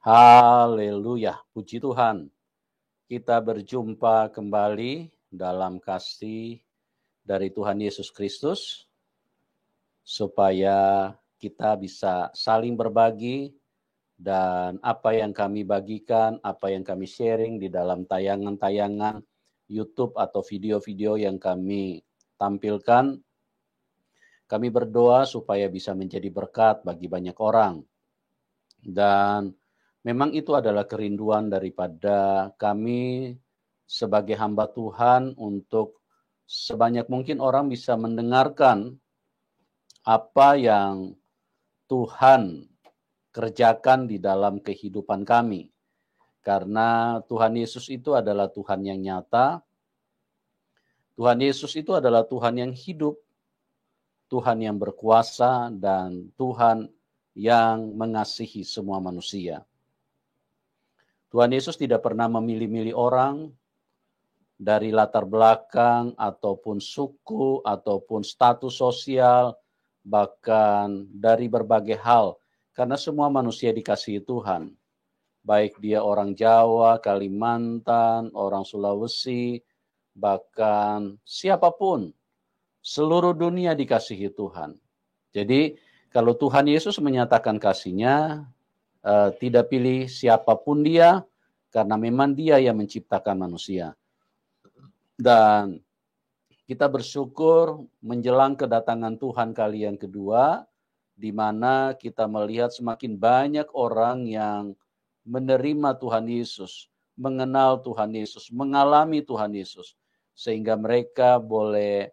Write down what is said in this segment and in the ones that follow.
Haleluya, puji Tuhan. Kita berjumpa kembali dalam kasih dari Tuhan Yesus Kristus, supaya kita bisa saling berbagi, dan apa yang kami bagikan, apa yang kami sharing di dalam tayangan-tayangan YouTube atau video-video yang kami tampilkan, kami berdoa supaya bisa menjadi berkat bagi banyak orang. Dan memang itu adalah kerinduan daripada kami sebagai hamba Tuhan untuk sebanyak mungkin orang bisa mendengarkan apa yang Tuhan kerjakan di dalam kehidupan kami. Karena Tuhan Yesus itu adalah Tuhan yang nyata, Tuhan Yesus itu adalah Tuhan yang hidup, Tuhan yang berkuasa, dan Tuhan yang mengasihi semua manusia. Tuhan Yesus tidak pernah memilih-milih orang dari latar belakang ataupun suku ataupun status sosial, bahkan dari berbagai hal, karena semua manusia dikasihi Tuhan. Baik dia orang Jawa, Kalimantan, orang Sulawesi, bahkan siapapun, seluruh dunia dikasihi Tuhan. Jadi kalau Tuhan Yesus menyatakan kasih-Nya, tidak pilih siapapun dia, karena memang dia yang menciptakan manusia. Dan kita bersyukur menjelang kedatangan Tuhan kali yang kedua, di mana kita melihat semakin banyak orang yang menerima Tuhan Yesus, mengenal Tuhan Yesus, mengalami Tuhan Yesus, sehingga mereka boleh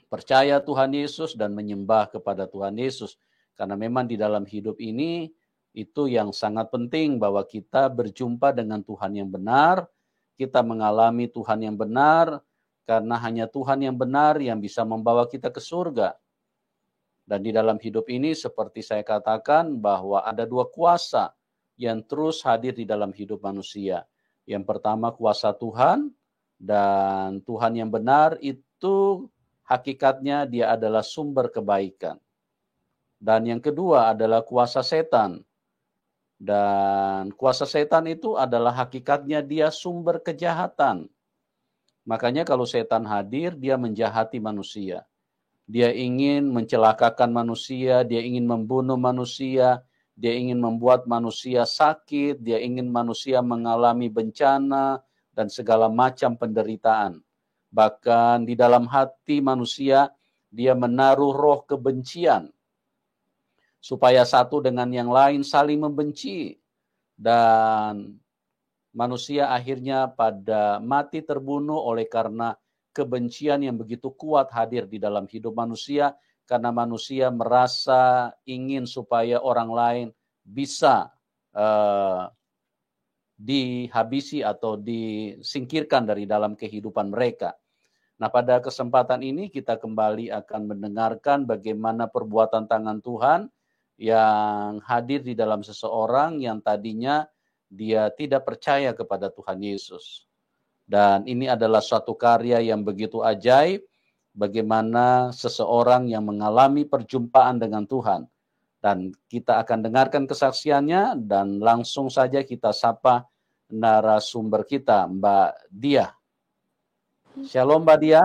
percaya Tuhan Yesus dan menyembah kepada Tuhan Yesus. Karena memang di dalam hidup ini, itu yang sangat penting bahwa kita berjumpa dengan Tuhan yang benar, kita mengalami Tuhan yang benar, karena hanya Tuhan yang benar yang bisa membawa kita ke surga. Dan di dalam hidup ini seperti saya katakan bahwa ada dua kuasa yang terus hadir di dalam hidup manusia. Yang pertama kuasa Tuhan, dan Tuhan yang benar itu hakikatnya dia adalah sumber kebaikan. Dan yang kedua adalah kuasa setan. Dan kuasa setan itu adalah hakikatnya dia sumber kejahatan. Makanya kalau setan hadir, dia menjahati manusia. Dia ingin mencelakakan manusia, dia ingin membunuh manusia, dia ingin membuat manusia sakit, dia ingin manusia mengalami bencana dan segala macam penderitaan. Bahkan di dalam hati manusia, dia menaruh roh kebencian, supaya satu dengan yang lain saling membenci. Dan manusia akhirnya pada mati terbunuh oleh karena kebencian yang begitu kuat hadir di dalam hidup manusia, karena manusia merasa ingin supaya orang lain bisa dihabisi atau disingkirkan dari dalam kehidupan mereka. Nah, pada kesempatan ini kita kembali akan mendengarkan bagaimana perbuatan tangan Tuhan yang hadir di dalam seseorang yang tadinya dia tidak percaya kepada Tuhan Yesus. Dan ini adalah suatu karya yang begitu ajaib, bagaimana seseorang yang mengalami perjumpaan dengan Tuhan. Dan kita akan dengarkan kesaksiannya, dan langsung saja kita sapa narasumber kita, Mbak Dia. Shalom Mbak Dia.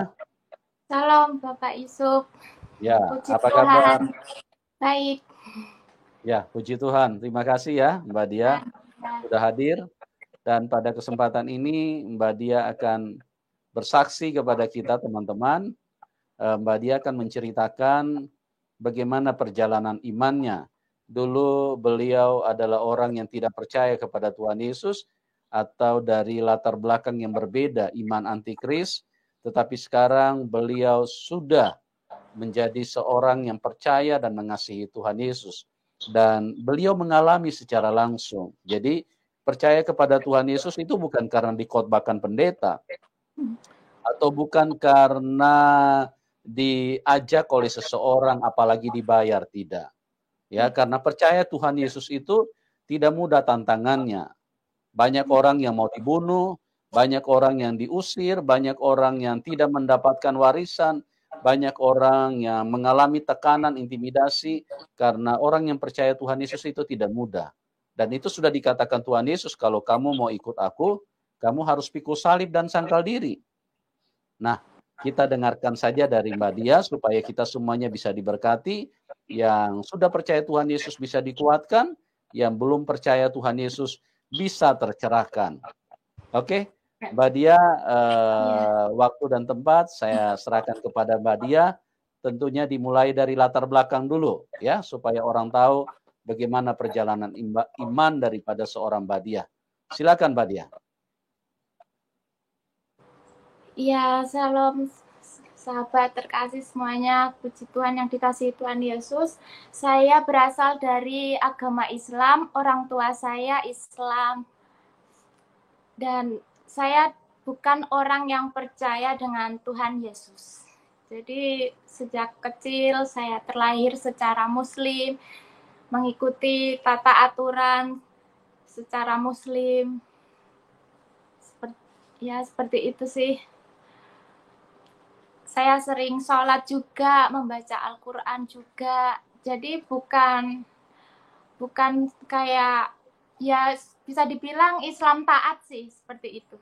Shalom Bapak Yusuf. Ya, puji apa Tuhan. kabar? Baik. Ya, puji Tuhan. Terima kasih ya Mbak Dia sudah hadir. Dan pada kesempatan ini Mbak Dia akan bersaksi kepada kita teman-teman. Mbak Dia akan menceritakan bagaimana perjalanan imannya. Dulu beliau adalah orang yang tidak percaya kepada Tuhan Yesus, atau dari latar belakang yang berbeda, iman antikris, tetapi sekarang beliau sudah menjadi seorang yang percaya dan mengasihi Tuhan Yesus. Dan beliau mengalami secara langsung. Jadi percaya kepada Tuhan Yesus itu bukan karena dikhotbahkan pendeta, atau bukan karena diajak oleh seseorang apalagi dibayar, tidak. Ya, karena percaya Tuhan Yesus itu tidak mudah tantangannya. Banyak orang yang mau dibunuh, banyak orang yang diusir, banyak orang yang tidak mendapatkan warisan, banyak orang yang mengalami tekanan, intimidasi, karena orang yang percaya Tuhan Yesus itu tidak mudah. Dan itu sudah dikatakan Tuhan Yesus, kalau kamu mau ikut aku, kamu harus pikul salib dan sangkal diri. Nah, kita dengarkan saja dari Mbak Dia, supaya kita semuanya bisa diberkati. Yang sudah percaya Tuhan Yesus bisa dikuatkan, yang belum percaya Tuhan Yesus bisa tercerahkan. Oke? Mbak Dia, waktu dan tempat saya serahkan kepada Mbak Dia. Tentunya dimulai dari latar belakang dulu, ya, supaya orang tahu bagaimana perjalanan iman daripada seorang Mbak Dia. Silakan Mbak Dia. Ya, salam sahabat terkasih semuanya. Puji Tuhan yang dikasihi Tuhan Yesus. Saya berasal dari agama Islam, orang tua saya Islam. Dan saya bukan orang yang percaya dengan Tuhan Yesus. Jadi sejak kecil saya terlahir secara Muslim, mengikuti tata aturan secara Muslim. Seperti itu sih. Saya sering sholat juga, membaca Al-Quran juga. Jadi bukan kayak, ya bisa dibilang Islam taat sih, seperti itu.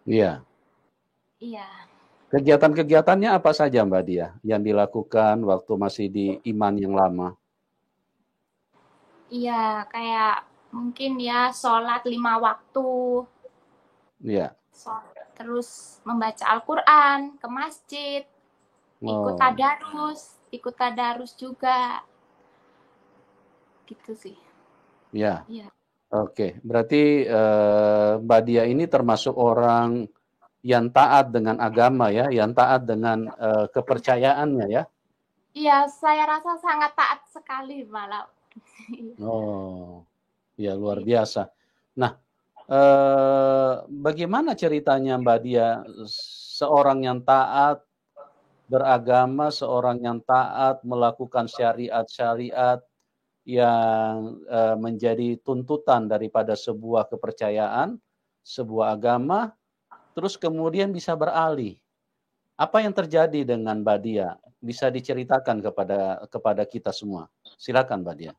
Iya. Iya. Kegiatan-kegiatannya apa saja Mbak Dia yang dilakukan waktu masih di iman yang lama? Iya, kayak mungkin ya sholat 5 waktu. Iya. Terus membaca Al-Quran, ke masjid, ikut tadarus juga. Gitu sih. Ya. Iya. Oke, berarti Mbak Dia ini termasuk orang yang taat dengan agama ya, yang taat dengan kepercayaannya ya. Iya, saya rasa sangat taat sekali malah. Oh, ya luar biasa. Nah, bagaimana ceritanya Mbak Dia, seorang yang taat beragama, seorang yang taat melakukan syariat-syariat yang menjadi tuntutan daripada sebuah kepercayaan, sebuah agama, terus kemudian bisa beralih. Apa yang terjadi dengan Mbak Dia? Bisa diceritakan kepada kita semua. Silakan Mbak Dia.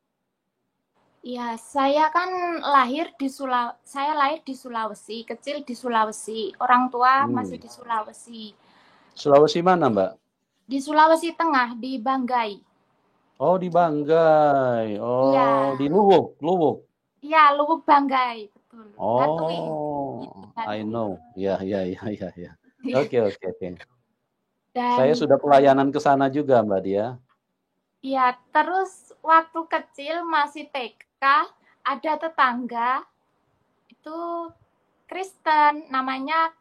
Ya, saya kan lahir di Sulawesi, kecil di Sulawesi. Orang tua masih di Sulawesi. Sulawesi mana, Mbak? Di Sulawesi Tengah, di Banggai. Oh, di Banggai. Oh, ya. Di Luwuk. Iya, Luwuk Banggai, betul. Oh, I know. Ya. Oke. Dan, Saya sudah pelayanan ke sana juga, Mbak Dia. Ya, terus waktu kecil masih TK, ada tetangga itu Kristen, namanya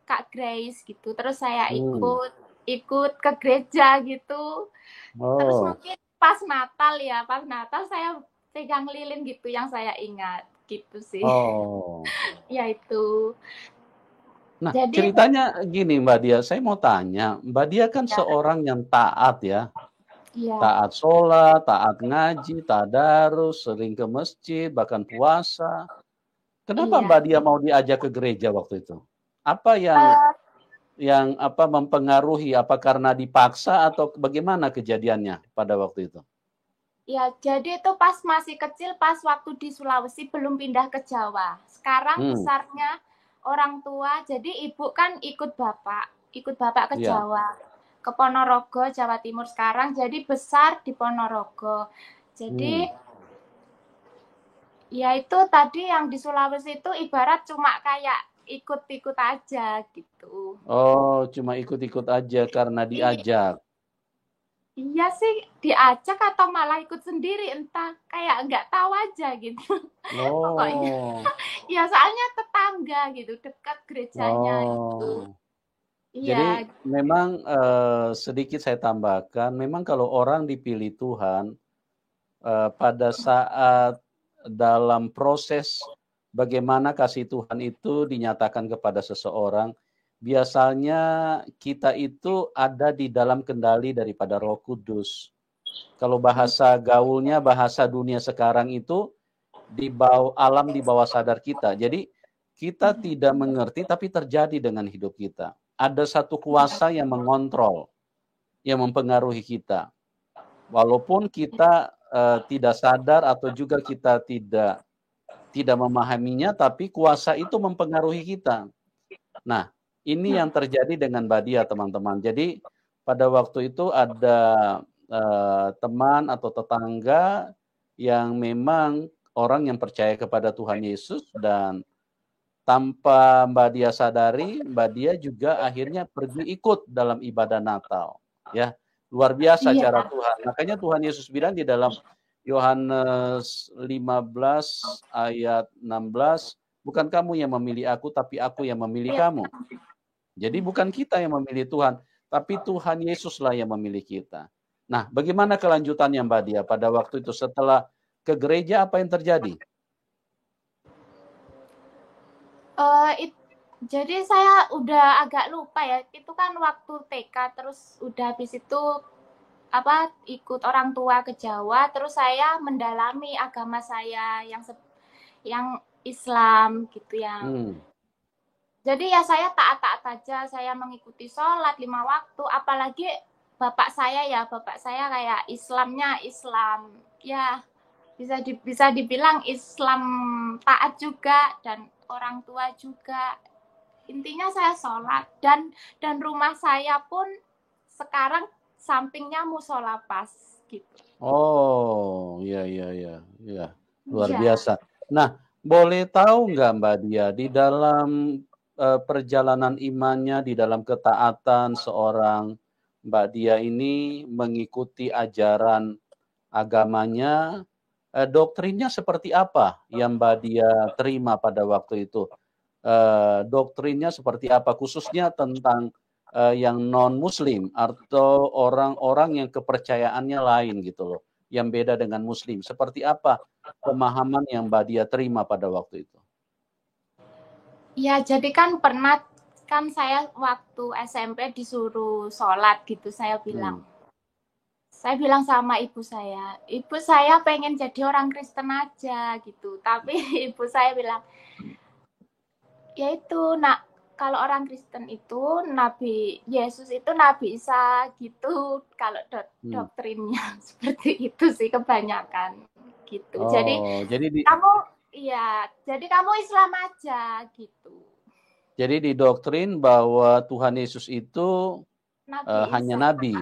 Kak Grace gitu. Terus saya ikut ke gereja gitu. Terus mungkin pas Natal saya pegang lilin gitu yang saya ingat gitu sih. Oh. Ya itu. Nah, ceritanya gini Mbak Dia, saya mau tanya, Mbak Dia kan seorang yang taat ya. Iya. Taat sholat, taat ngaji, tadarus, sering ke masjid, bahkan puasa. Kenapa Mbak Dia mau diajak ke gereja waktu itu? Apa yang mempengaruhi? Apa karena dipaksa atau bagaimana kejadiannya pada waktu itu? Ya, jadi itu pas masih kecil, pas waktu di Sulawesi belum pindah ke Jawa. Sekarang besarnya orang tua, jadi ibu kan ikut bapak ke Jawa, ke Ponorogo, Jawa Timur sekarang. Jadi besar di Ponorogo. Jadi ya itu tadi yang di Sulawesi itu ibarat cuma kayak ikut-ikut aja gitu. Oh, cuma ikut-ikut aja karena diajak. Iya sih, diajak atau malah ikut sendiri, entah, kayak nggak tahu aja gitu. Pokoknya. Ya soalnya tetangga gitu, dekat gerejanya gitu. Jadi memang sedikit saya tambahkan, memang kalau orang dipilih Tuhan, pada saat dalam proses bagaimana kasih Tuhan itu dinyatakan kepada seseorang, biasanya kita itu ada di dalam kendali daripada Roh Kudus. Kalau bahasa gaulnya, bahasa dunia sekarang itu alam di bawah sadar kita. Jadi kita tidak mengerti tapi terjadi dengan hidup kita. Ada satu kuasa yang mengontrol. yang mempengaruhi kita. Walaupun kita tidak sadar atau juga kita tidak memahaminya, tapi kuasa itu mempengaruhi kita. Nah, ini yang terjadi dengan Badia, teman-teman. Jadi pada waktu itu ada teman atau tetangga yang memang orang yang percaya kepada Tuhan Yesus, dan tanpa Mbak Dia sadari, Mbak Dia juga akhirnya pergi ikut dalam ibadah Natal. Ya, luar biasa Iya. cara Tuhan. Makanya Tuhan Yesus bilang di dalam Yohanes 15 ayat 16, bukan kamu yang memilih aku, tapi aku yang memilih kamu. Jadi bukan kita yang memilih Tuhan, tapi Tuhan Yesuslah yang memilih kita. Nah, bagaimana kelanjutannya Mbak Dia pada waktu itu setelah ke gereja, apa yang terjadi? Jadi saya udah agak lupa ya, itu kan waktu TK, terus udah habis itu ikut orang tua ke Jawa, terus saya mendalami agama saya yang Islam gitu ya. Jadi ya saya taat-taat aja, saya mengikuti sholat 5 waktu, apalagi bapak saya kayak Islamnya Islam ya, bisa dibilang Islam taat juga, dan orang tua juga. Intinya saya sholat, dan rumah saya pun sekarang sampingnya musola pas gitu. Oh, iya. Luar biasa. Nah, boleh tahu nggak Mbak Dia, di dalam perjalanan imannya, di dalam ketaatan seorang Mbak Dia ini mengikuti ajaran agamanya, doktrinnya seperti apa yang Mbak Dia terima pada waktu itu? Doktrinnya seperti apa, khususnya tentang yang non-Muslim atau orang-orang yang kepercayaannya lain gitu loh, yang beda dengan Muslim. Seperti apa pemahaman yang Mbak Dia terima pada waktu itu? Ya, jadi kan pernah kan saya waktu SMP disuruh sholat gitu, saya bilang sama ibu saya pengen jadi orang Kristen aja gitu, tapi ibu saya bilang, ya itu nak, kalau orang Kristen itu Nabi Yesus itu Nabi Isa gitu, kalau doktrinnya seperti itu sih kebanyakan gitu. Jadi kamu Islam aja gitu. Jadi didoktrin bahwa Tuhan Yesus itu hanya nabi.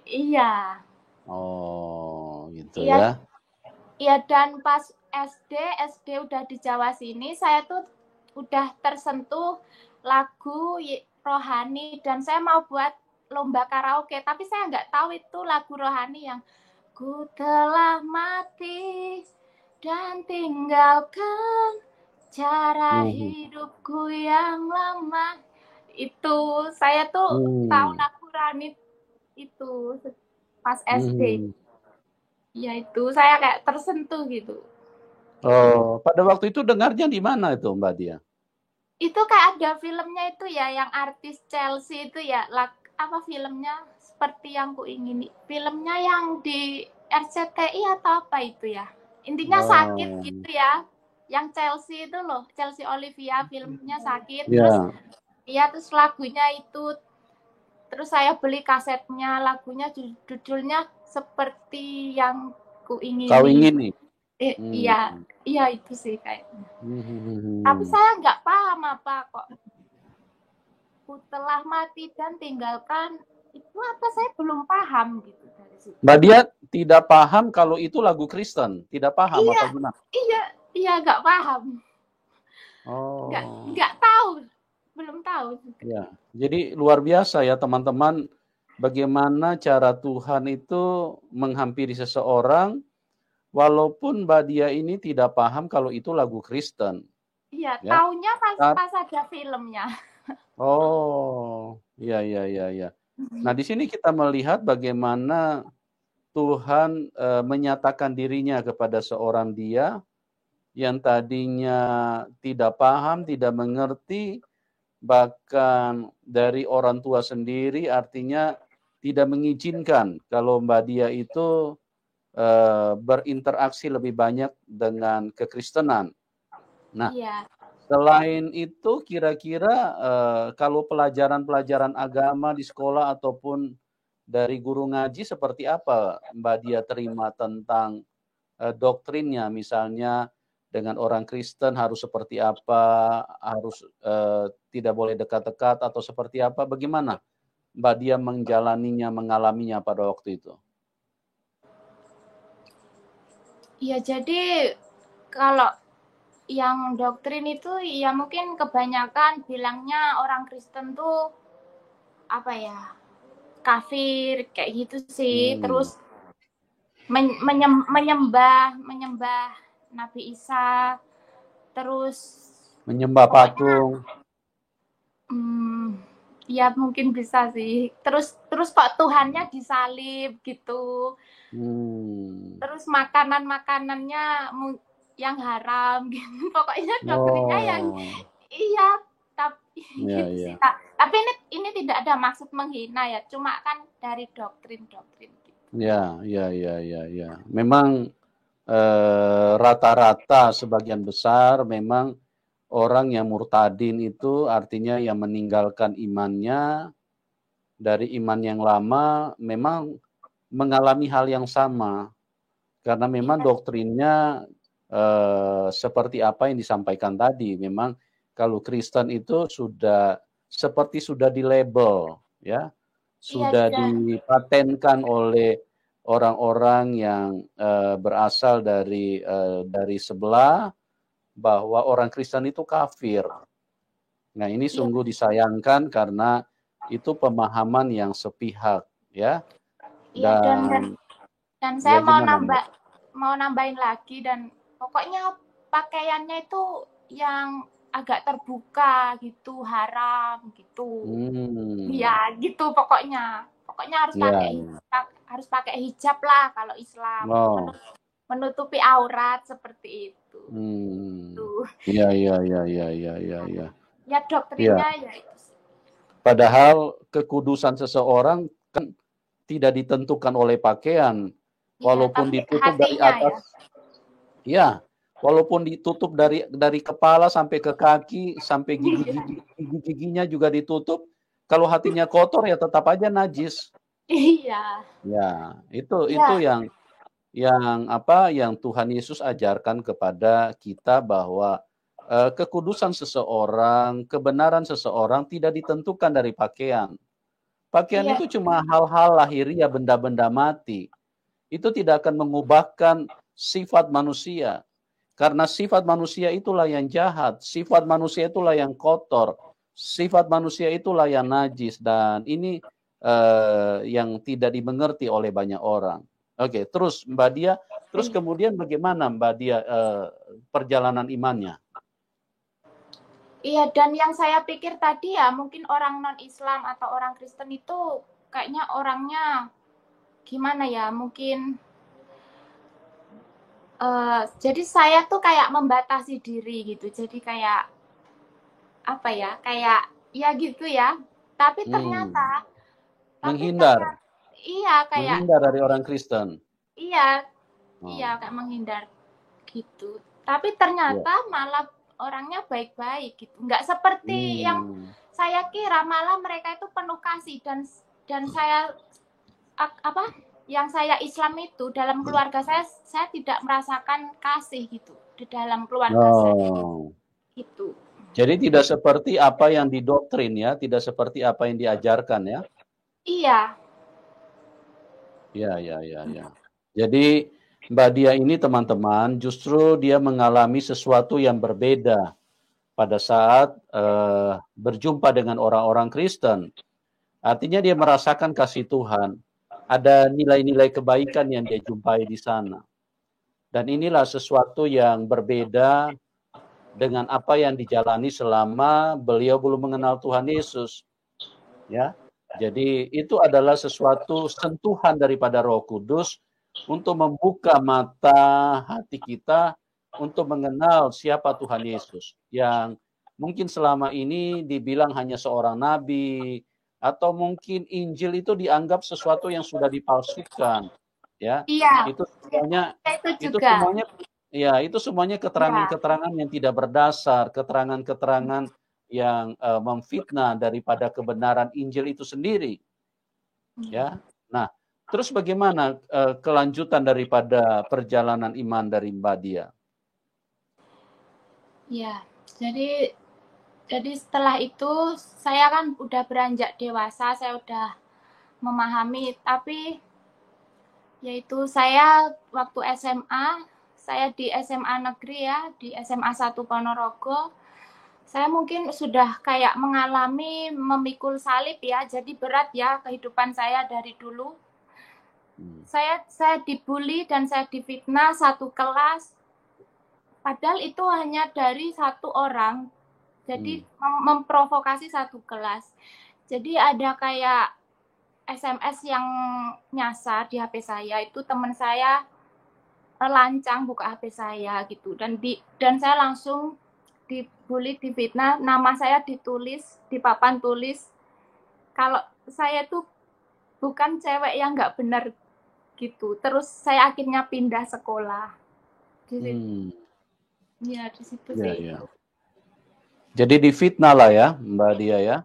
Iya. Oh, gitu ya. Iya, dan pas SD udah di Jawa sini, saya tuh udah tersentuh lagu rohani, dan saya mau buat lomba karaoke, tapi saya nggak tahu itu lagu rohani yang ku telah mati dan tinggalkan cara hidupku yang lama. Itu saya tuh tahu lagu rohani itu pas SD. Ya itu saya kayak tersentuh gitu. Oh, pada waktu itu dengarnya di mana itu Mbak Dia? Itu kayak ada filmnya itu ya, yang artis Chelsea itu ya, apa filmnya seperti yang ku ingini. Filmnya yang di RCTI atau apa itu ya. Intinya sakit gitu ya. Yang Chelsea itu loh, Chelsea Olivia, filmnya sakit. Terus lagunya itu. Terus saya beli kasetnya, lagunya judulnya seperti yang ku ingini. Kau ingini. Iya itu sih kayaknya. Tapi saya nggak paham apa kok. Ku telah mati dan tinggalkan, itu apa, saya belum paham gitu dari situ. Mbak Dia tidak paham kalau itu lagu Kristen, tidak paham apa gimana? Iya nggak paham. Nggak tahu, belum tahu. Ya, jadi luar biasa ya teman-teman, bagaimana cara Tuhan itu menghampiri seseorang. Walaupun Mbak Dia ini tidak paham kalau itu lagu Kristen. Iya, ya? Taunya pas ada filmnya. Oh, iya. Nah, di sini kita melihat bagaimana Tuhan menyatakan dirinya kepada seorang Dia yang tadinya tidak paham, tidak mengerti, bahkan dari orang tua sendiri, artinya tidak mengizinkan kalau Mbak Dia itu berinteraksi lebih banyak dengan kekristenan. Nah, selain itu kira-kira kalau pelajaran-pelajaran agama di sekolah ataupun dari guru ngaji seperti apa Mbak Dia terima tentang doktrinnya, misalnya dengan orang Kristen harus seperti apa, harus tidak boleh dekat-dekat atau seperti apa, bagaimana Mbak Dia menjalaninya, mengalaminya pada waktu itu? Ya, jadi kalau yang doktrin itu ya mungkin kebanyakan bilangnya orang Kristen tuh apa ya, kafir kayak gitu sih. Terus menyembah Nabi Isa, terus menyembah patung. Ya mungkin bisa sih. Terus kok Tuhannya disalib gitu. Terus makanannya yang haram gitu. Pokoknya doktrinnya yang iya, tapi gitu sih. Tapi ini tidak ada maksud menghina ya, cuma kan dari doktrin gitu. Ya. Memang rata-rata sebagian besar memang orang yang murtadin itu artinya yang meninggalkan imannya dari iman yang lama memang mengalami hal yang sama. Karena memang doktrinnya seperti apa yang disampaikan tadi. Memang kalau Kristen itu sudah dilabel, ya, sudah dipatenkan oleh orang-orang yang berasal dari sebelah bahwa orang Kristen itu kafir. Nah, ini sungguh disayangkan karena itu pemahaman yang sepihak, ya. Dan saya mau nambahin lagi, dan pokoknya pakaiannya itu yang agak terbuka gitu, haram gitu. Ya gitu pokoknya harus pakai hijab lah kalau Islam. Menutupi aurat seperti itu. Iya. Ya doktrinnya ya itu. Padahal kekudusan seseorang kan tidak ditentukan oleh pakaian, walaupun ditutup dari atas. Ya, walaupun ditutup dari kepala sampai ke kaki, sampai gigi-giginya juga ditutup. Kalau hatinya kotor ya tetap aja najis. Iya. Ya, itu yang Tuhan Yesus ajarkan kepada kita bahwa kekudusan seseorang, kebenaran seseorang tidak ditentukan dari pakaian. Pakaian itu cuma hal-hal lahiriah, benda-benda mati. Itu tidak akan mengubahkan sifat manusia. Karena sifat manusia itulah yang jahat, sifat manusia itulah yang kotor, sifat manusia itulah yang najis, dan ini yang tidak dimengerti oleh banyak orang. Oke, terus Mbak Dia, terus kemudian bagaimana Mbak Dia perjalanan imannya? Iya, dan yang saya pikir tadi ya, mungkin orang non-Islam atau orang Kristen itu kayaknya orangnya gimana ya, mungkin jadi saya tuh kayak membatasi diri gitu. Jadi kayak apa ya, kayak ya gitu ya. Tapi ternyata menghindar. Iya, kayak menghindar dari orang Kristen. Iya, kayak menghindar gitu. Tapi ternyata malah orangnya baik-baik gitu. Nggak seperti yang saya kira, malah mereka itu penuh kasih, dan saya yang saya Islam itu dalam keluarga saya tidak merasakan kasih gitu di dalam keluarga saya. Gitu. Jadi tidak seperti apa yang didoktrin ya, tidak seperti apa yang diajarkan ya. Iya. Ya. Jadi Mbak Dia ini teman-teman justru dia mengalami sesuatu yang berbeda pada saat berjumpa dengan orang-orang Kristen. Artinya dia merasakan kasih Tuhan. Ada nilai-nilai kebaikan yang dia jumpai di sana. Dan inilah sesuatu yang berbeda dengan apa yang dijalani selama beliau belum mengenal Tuhan Yesus. Ya. Jadi itu adalah sesuatu sentuhan daripada Roh Kudus untuk membuka mata hati kita untuk mengenal siapa Tuhan Yesus, yang mungkin selama ini dibilang hanya seorang nabi, atau mungkin Injil itu dianggap sesuatu yang sudah dipalsukan, ya. Iya. Itu semuanya keterangan-keterangan yang tidak berdasar, keterangan-keterangan yang memfitnah daripada kebenaran Injil itu sendiri. Ya. Nah, terus bagaimana kelanjutan daripada perjalanan iman dari Mbak Dia? Ya, jadi setelah itu saya kan udah beranjak dewasa, saya udah memahami, tapi yaitu saya waktu SMA, saya di SMA negeri ya, di SMA 1 Ponorogo, saya mungkin sudah kayak mengalami memikul salib ya, jadi berat ya kehidupan saya dari dulu. Saya dibully dan saya difitnah satu kelas, padahal itu hanya dari satu orang, jadi memprovokasi satu kelas. Jadi ada kayak SMS yang nyasar di HP saya, itu teman saya lancang buka HP saya gitu, dan saya langsung dibully, difitnah, nama saya ditulis di papan tulis kalau saya tuh bukan cewek yang nggak benar gitu. Terus saya akhirnya pindah sekolah. Ya di situ ya, sih. ya. Jadi difitnah lah ya Mbak Dia ya?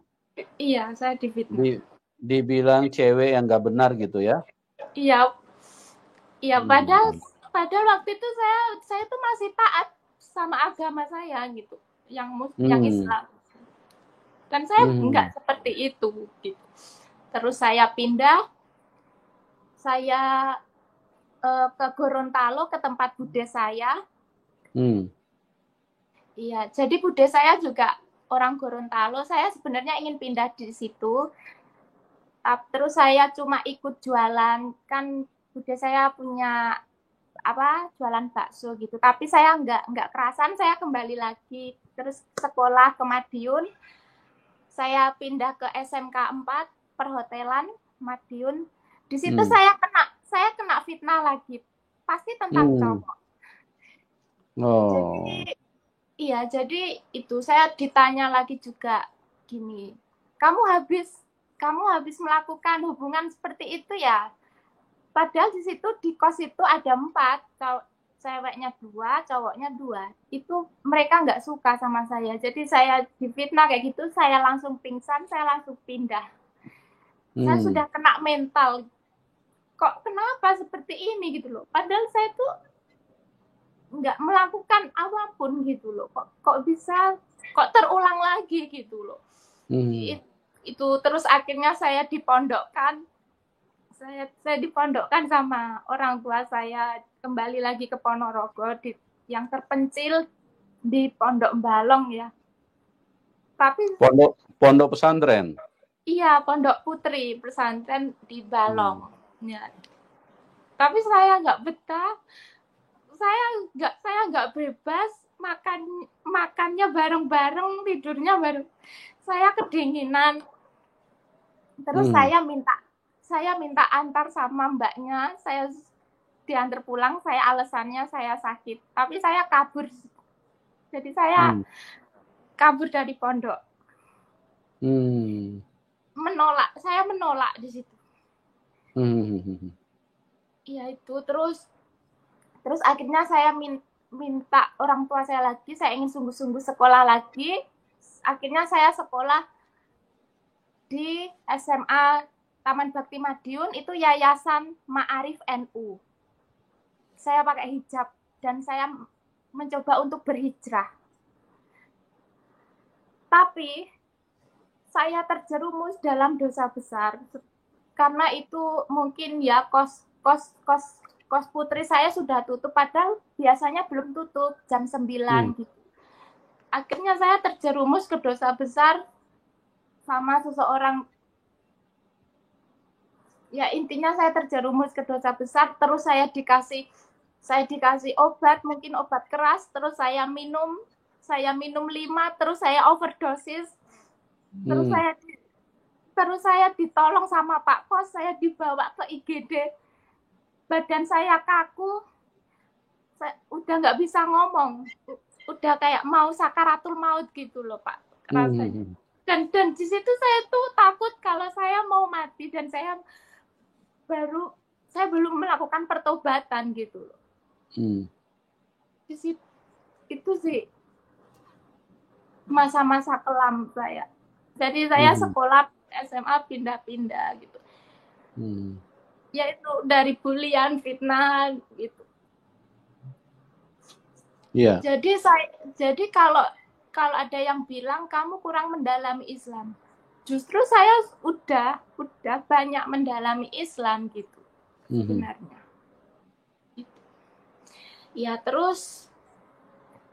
Iya, saya difitnah. Dibilang cewek yang nggak benar gitu ya? Iya, iya. Padahal waktu itu saya tuh masih taat sama agama saya gitu, yang Islam. Dan saya nggak seperti itu gitu. Terus saya pindah, saya ke Gorontalo, ke tempat bude saya. Iya, jadi bude saya juga orang Gorontalo. Saya sebenarnya ingin pindah di situ. Terus saya cuma ikut jualan, kan bude saya punya jualan bakso gitu. Tapi saya nggak kerasan, saya kembali lagi. Terus sekolah ke Madiun. Saya pindah ke SMK 4 perhotelan Madiun. Di situ saya kena fitnah lagi. Pasti tentang cowok. Jadi itu saya ditanya lagi juga gini, kamu habis melakukan hubungan seperti itu ya? Padahal di situ di kos itu ada 4, ceweknya 2, cowoknya 2. Itu mereka nggak suka sama saya. Jadi saya difitnah kayak gitu, saya langsung pingsan, saya langsung pindah. Saya sudah kena mental. Kok kenapa seperti ini gitu loh? Padahal saya tuh nggak melakukan apapun gitu loh, kok bisa terulang lagi gitu loh. Itu terus akhirnya saya dipondokkan sama orang tua saya, kembali lagi ke Ponorogo, yang terpencil di Pondok Balong ya. Tapi pondok pesantren. Iya, Pondok Putri pesantren di Balong ya. Tapi saya nggak betah, saya nggak bebas, makannya bareng-bareng, tidurnya bareng. Saya kedinginan. Terus saya minta antar sama mbaknya, saya diantar pulang, alasannya saya sakit. Tapi saya kabur. Jadi saya kabur dari pondok. Saya menolak di situ. Iya itu, terus akhirnya saya minta orang tua saya lagi, saya ingin sungguh-sungguh sekolah lagi. Akhirnya saya sekolah di SMA Taman Bakti Madiun, itu Yayasan Ma'arif NU. Saya pakai hijab dan saya mencoba untuk berhijrah. Tapi saya terjerumus dalam dosa besar karena itu mungkin ya kos putri saya sudah tutup, padahal biasanya belum tutup jam 9 gitu. Akhirnya saya terjerumus ke dosa besar sama seseorang. Ya intinya saya terjerumus ke dosa besar, terus saya dikasih obat, mungkin obat keras, terus saya minum 5, terus saya overdosis. Terus saya ditolong sama Pak Pos, saya dibawa ke IGD. Badan saya kaku, saya udah nggak bisa ngomong, udah kayak mau sakaratul maut gitu loh Pak rasanya. Dan di situ saya tuh takut kalau saya mau mati dan saya belum melakukan pertobatan gitu loh. Di situ itu sih masa-masa kelam saya. Jadi saya sekolah SMA pindah-pindah gitu. yaitu dari bulian, fitnah gitu. Iya. Jadi kalau ada yang bilang kamu kurang mendalami Islam, justru saya udah banyak mendalami Islam gitu sebenarnya. Ya terus,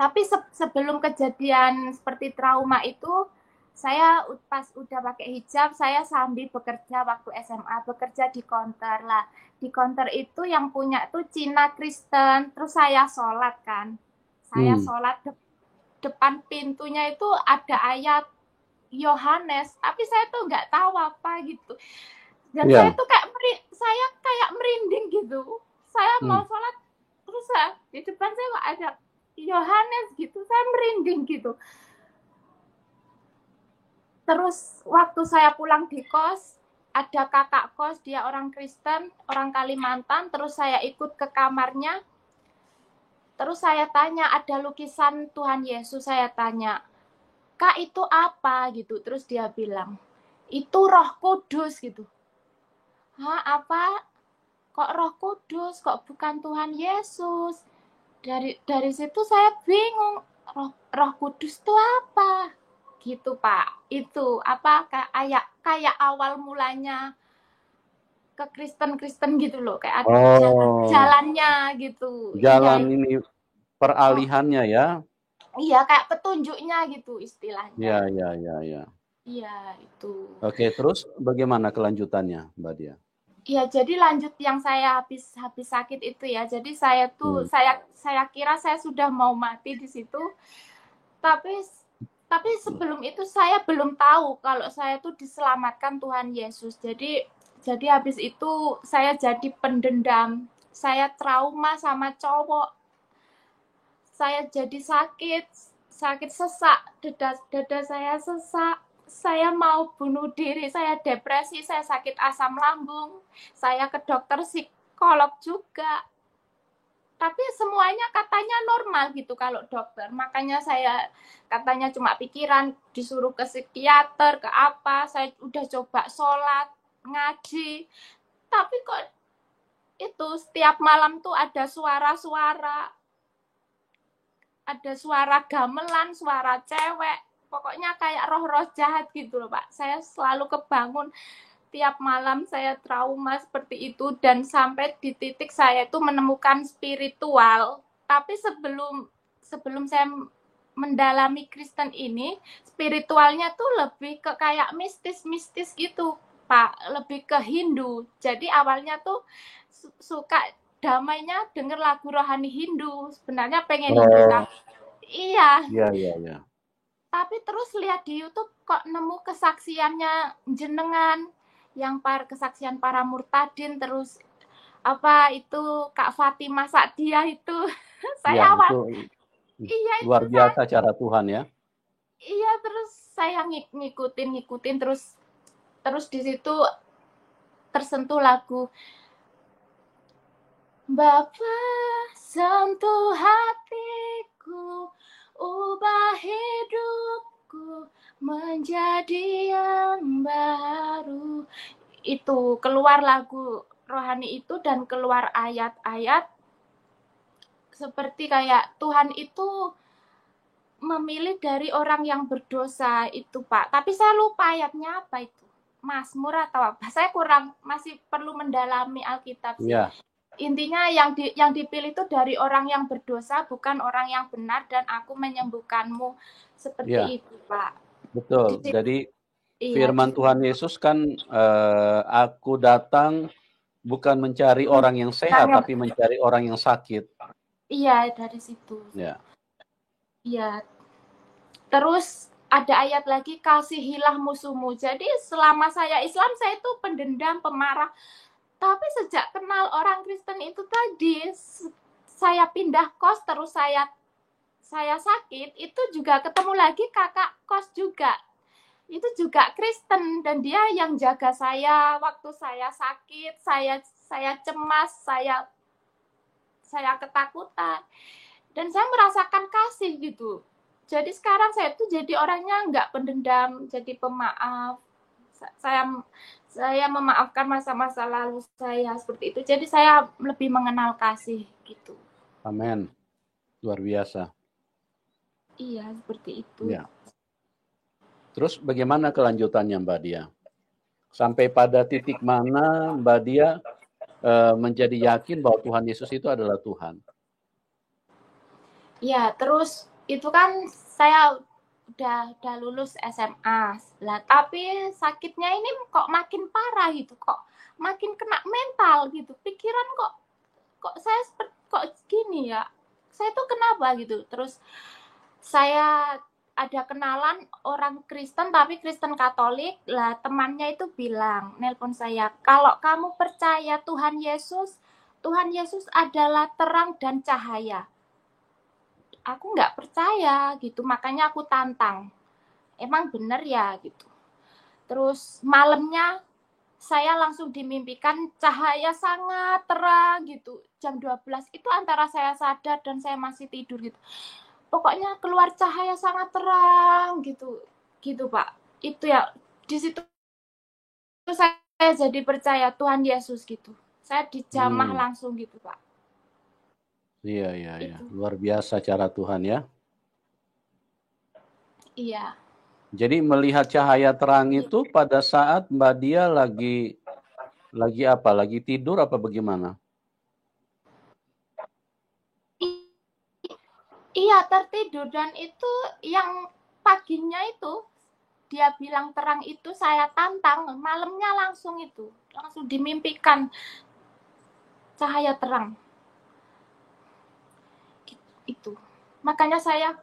tapi sebelum kejadian seperti trauma itu, saya pas udah pakai hijab, saya sambil bekerja waktu SMA, bekerja di counter lah. Di counter itu yang punya tuh Cina Kristen, terus saya sholat kan. Saya sholat depan pintunya itu ada ayat Yohanes, tapi saya tuh nggak tahu apa gitu. Dan saya tuh kayak merinding gitu. Saya mau sholat, terus di depan saya kok ada Yohanes gitu, saya merinding gitu. Terus waktu saya pulang di kos, ada kakak kos, dia orang Kristen, orang Kalimantan, terus saya ikut ke kamarnya. Terus saya tanya, ada lukisan Tuhan Yesus, saya tanya, Kak itu apa gitu. Terus dia bilang, itu Roh Kudus gitu. Hah, apa? Kok Roh Kudus, kok bukan Tuhan Yesus? Dari situ saya bingung, Roh Kudus itu apa? Gitu Pak. Itu apa kayak awal mulanya ke Kristen gitu loh, kayak ada jalannya gitu. Jalan iya, ini peralihannya ya. Iya, kayak petunjuknya gitu istilahnya. Iya. Iya, itu. Oke, terus bagaimana kelanjutannya, Mbak Dia? Ya, jadi lanjut yang saya habis sakit itu ya. Jadi saya tuh saya kira saya sudah mau mati di situ. Tapi sebelum itu saya belum tahu kalau saya tuh diselamatkan Tuhan Yesus. Jadi habis itu saya jadi pendendam. Saya trauma sama cowok. Saya jadi sakit sesak, dada saya sesak. Saya mau bunuh diri, saya depresi, saya sakit asam lambung. Saya ke dokter psikolog juga. Tapi semuanya katanya normal gitu kalau dokter. Makanya saya katanya cuma pikiran, disuruh ke psikiater, ke apa. Saya udah coba sholat, ngaji. Tapi kok itu setiap malam tuh ada suara-suara. Ada suara gamelan, suara cewek. Pokoknya kayak roh-roh jahat gitu loh Pak. Saya selalu kebangun. Tiap malam saya trauma seperti itu. Dan sampai di titik saya itu menemukan spiritual. Tapi sebelum saya mendalami Kristen ini, spiritualnya tuh lebih ke kayak mistis-mistis gitu Pak. Lebih ke Hindu. Jadi awalnya tuh suka damainya denger lagu rohani Hindu. Sebenarnya pengen Hindu kan. Iya. Tapi terus lihat di YouTube kok nemu kesaksiannya jenengan yang kesaksian para murtadin, terus apa itu Kak Fatimah Sa'diyah itu. Saya awal. Iya, luar biasa cara Tuhan ya. Iya, terus saya ngikutin terus di situ tersentuh lagu Bapa sentuh hatiku, ubah hidupku menjadi yang baru. Itu keluar lagu rohani itu dan keluar ayat-ayat seperti kayak Tuhan itu memilih dari orang yang berdosa itu Pak. Tapi saya lupa ayatnya apa itu. Mazmur atau apa. Saya masih perlu mendalami Alkitab sih. Yeah. Intinya yang dipilih itu dari orang yang berdosa, bukan orang yang benar, dan aku menyembuhkanmu seperti itu Pak. Betul. Jadi firman Tuhan Yesus kan aku datang bukan mencari orang yang sehat, tapi mencari orang yang sakit. Iya, dari situ. Iya. Terus ada ayat lagi, kasihilah musuhmu. Jadi selama saya Islam, saya itu pendendam, pemarah. Tapi sejak kenal orang Kristen itu tadi, saya pindah kos, terus saya sakit, itu juga ketemu lagi kakak kos juga. Itu juga Kristen, dan dia yang jaga saya waktu saya sakit, saya cemas, saya ketakutan. Dan saya merasakan kasih gitu. Jadi sekarang saya tuh jadi orangnya nggak pendendam, jadi pemaaf. Saya memaafkan masa-masa lalu saya seperti itu. Jadi saya lebih mengenal kasih gitu. Amin. Luar biasa. Iya, seperti itu. Ya. Terus bagaimana kelanjutannya Mbak Dia? Sampai pada titik mana Mbak Dia menjadi yakin bahwa Tuhan Yesus itu adalah Tuhan? Ya, terus itu kan saya udah lulus SMA lah, tapi sakitnya ini kok makin parah gitu, kok makin kena mental gitu, pikiran kok saya kok gini ya, saya tuh kenapa gitu. Terus saya ada kenalan orang Kristen tapi Kristen Katolik lah, temannya itu bilang, nelpon saya, kalau kamu percaya Tuhan Yesus adalah terang dan cahaya. Aku nggak percaya gitu, makanya aku tantang, emang bener ya gitu. Terus malamnya saya langsung dimimpikan cahaya sangat terang gitu, jam 12 itu antara saya sadar dan saya masih tidur gitu, pokoknya keluar cahaya sangat terang gitu Pak. Itu ya, di situ saya jadi percaya Tuhan Yesus gitu, saya dijamah langsung gitu Pak. Iya. Luar biasa cara Tuhan ya. Iya. Jadi melihat cahaya terang itu pada saat Mbak Dia lagi apa? Lagi tidur apa bagaimana? Iya, tertidur, dan itu yang paginya itu dia bilang terang itu saya tantang, malamnya langsung dimimpikan cahaya terang. Itu. Makanya saya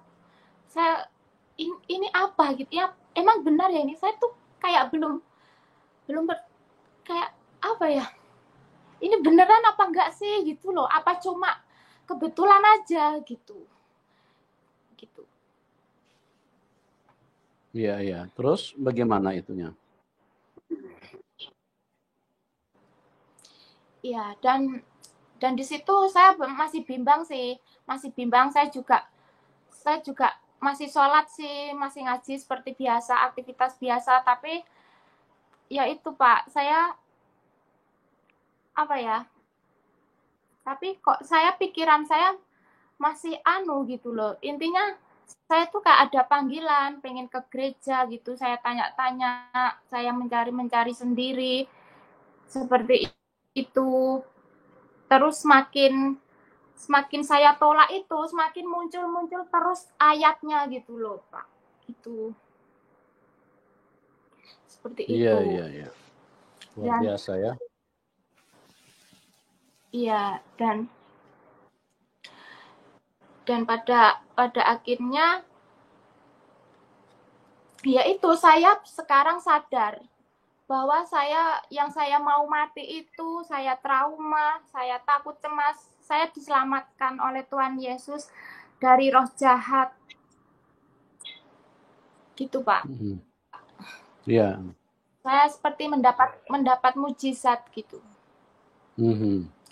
ini apa gitu ya, emang benar ya ini, saya tuh kayak belum kayak apa ya, ini beneran apa enggak sih gitu loh, apa cuma kebetulan aja gitu. Iya. Terus bagaimana itunya? Iya, dan di situ saya masih bimbang sih, saya juga masih sholat sih, masih ngaji seperti biasa, aktivitas biasa, tapi ya itu Pak, saya apa ya, tapi kok pikiran saya masih gitu loh, intinya saya tuh kayak ada panggilan pengen ke gereja gitu, saya tanya-tanya, saya mencari sendiri seperti itu. Terus semakin saya tolak itu, semakin muncul terus ayatnya gitu loh Pak. Itu seperti itu. Iya. Luar biasa ya. Iya, dan pada akhirnya ya itu, saya sekarang sadar bahwa yang saya mau mati itu, saya trauma, saya takut cemas, saya diselamatkan oleh Tuhan Yesus dari roh jahat. Gitu Pak. Iya. Saya seperti mendapat mujizat gitu.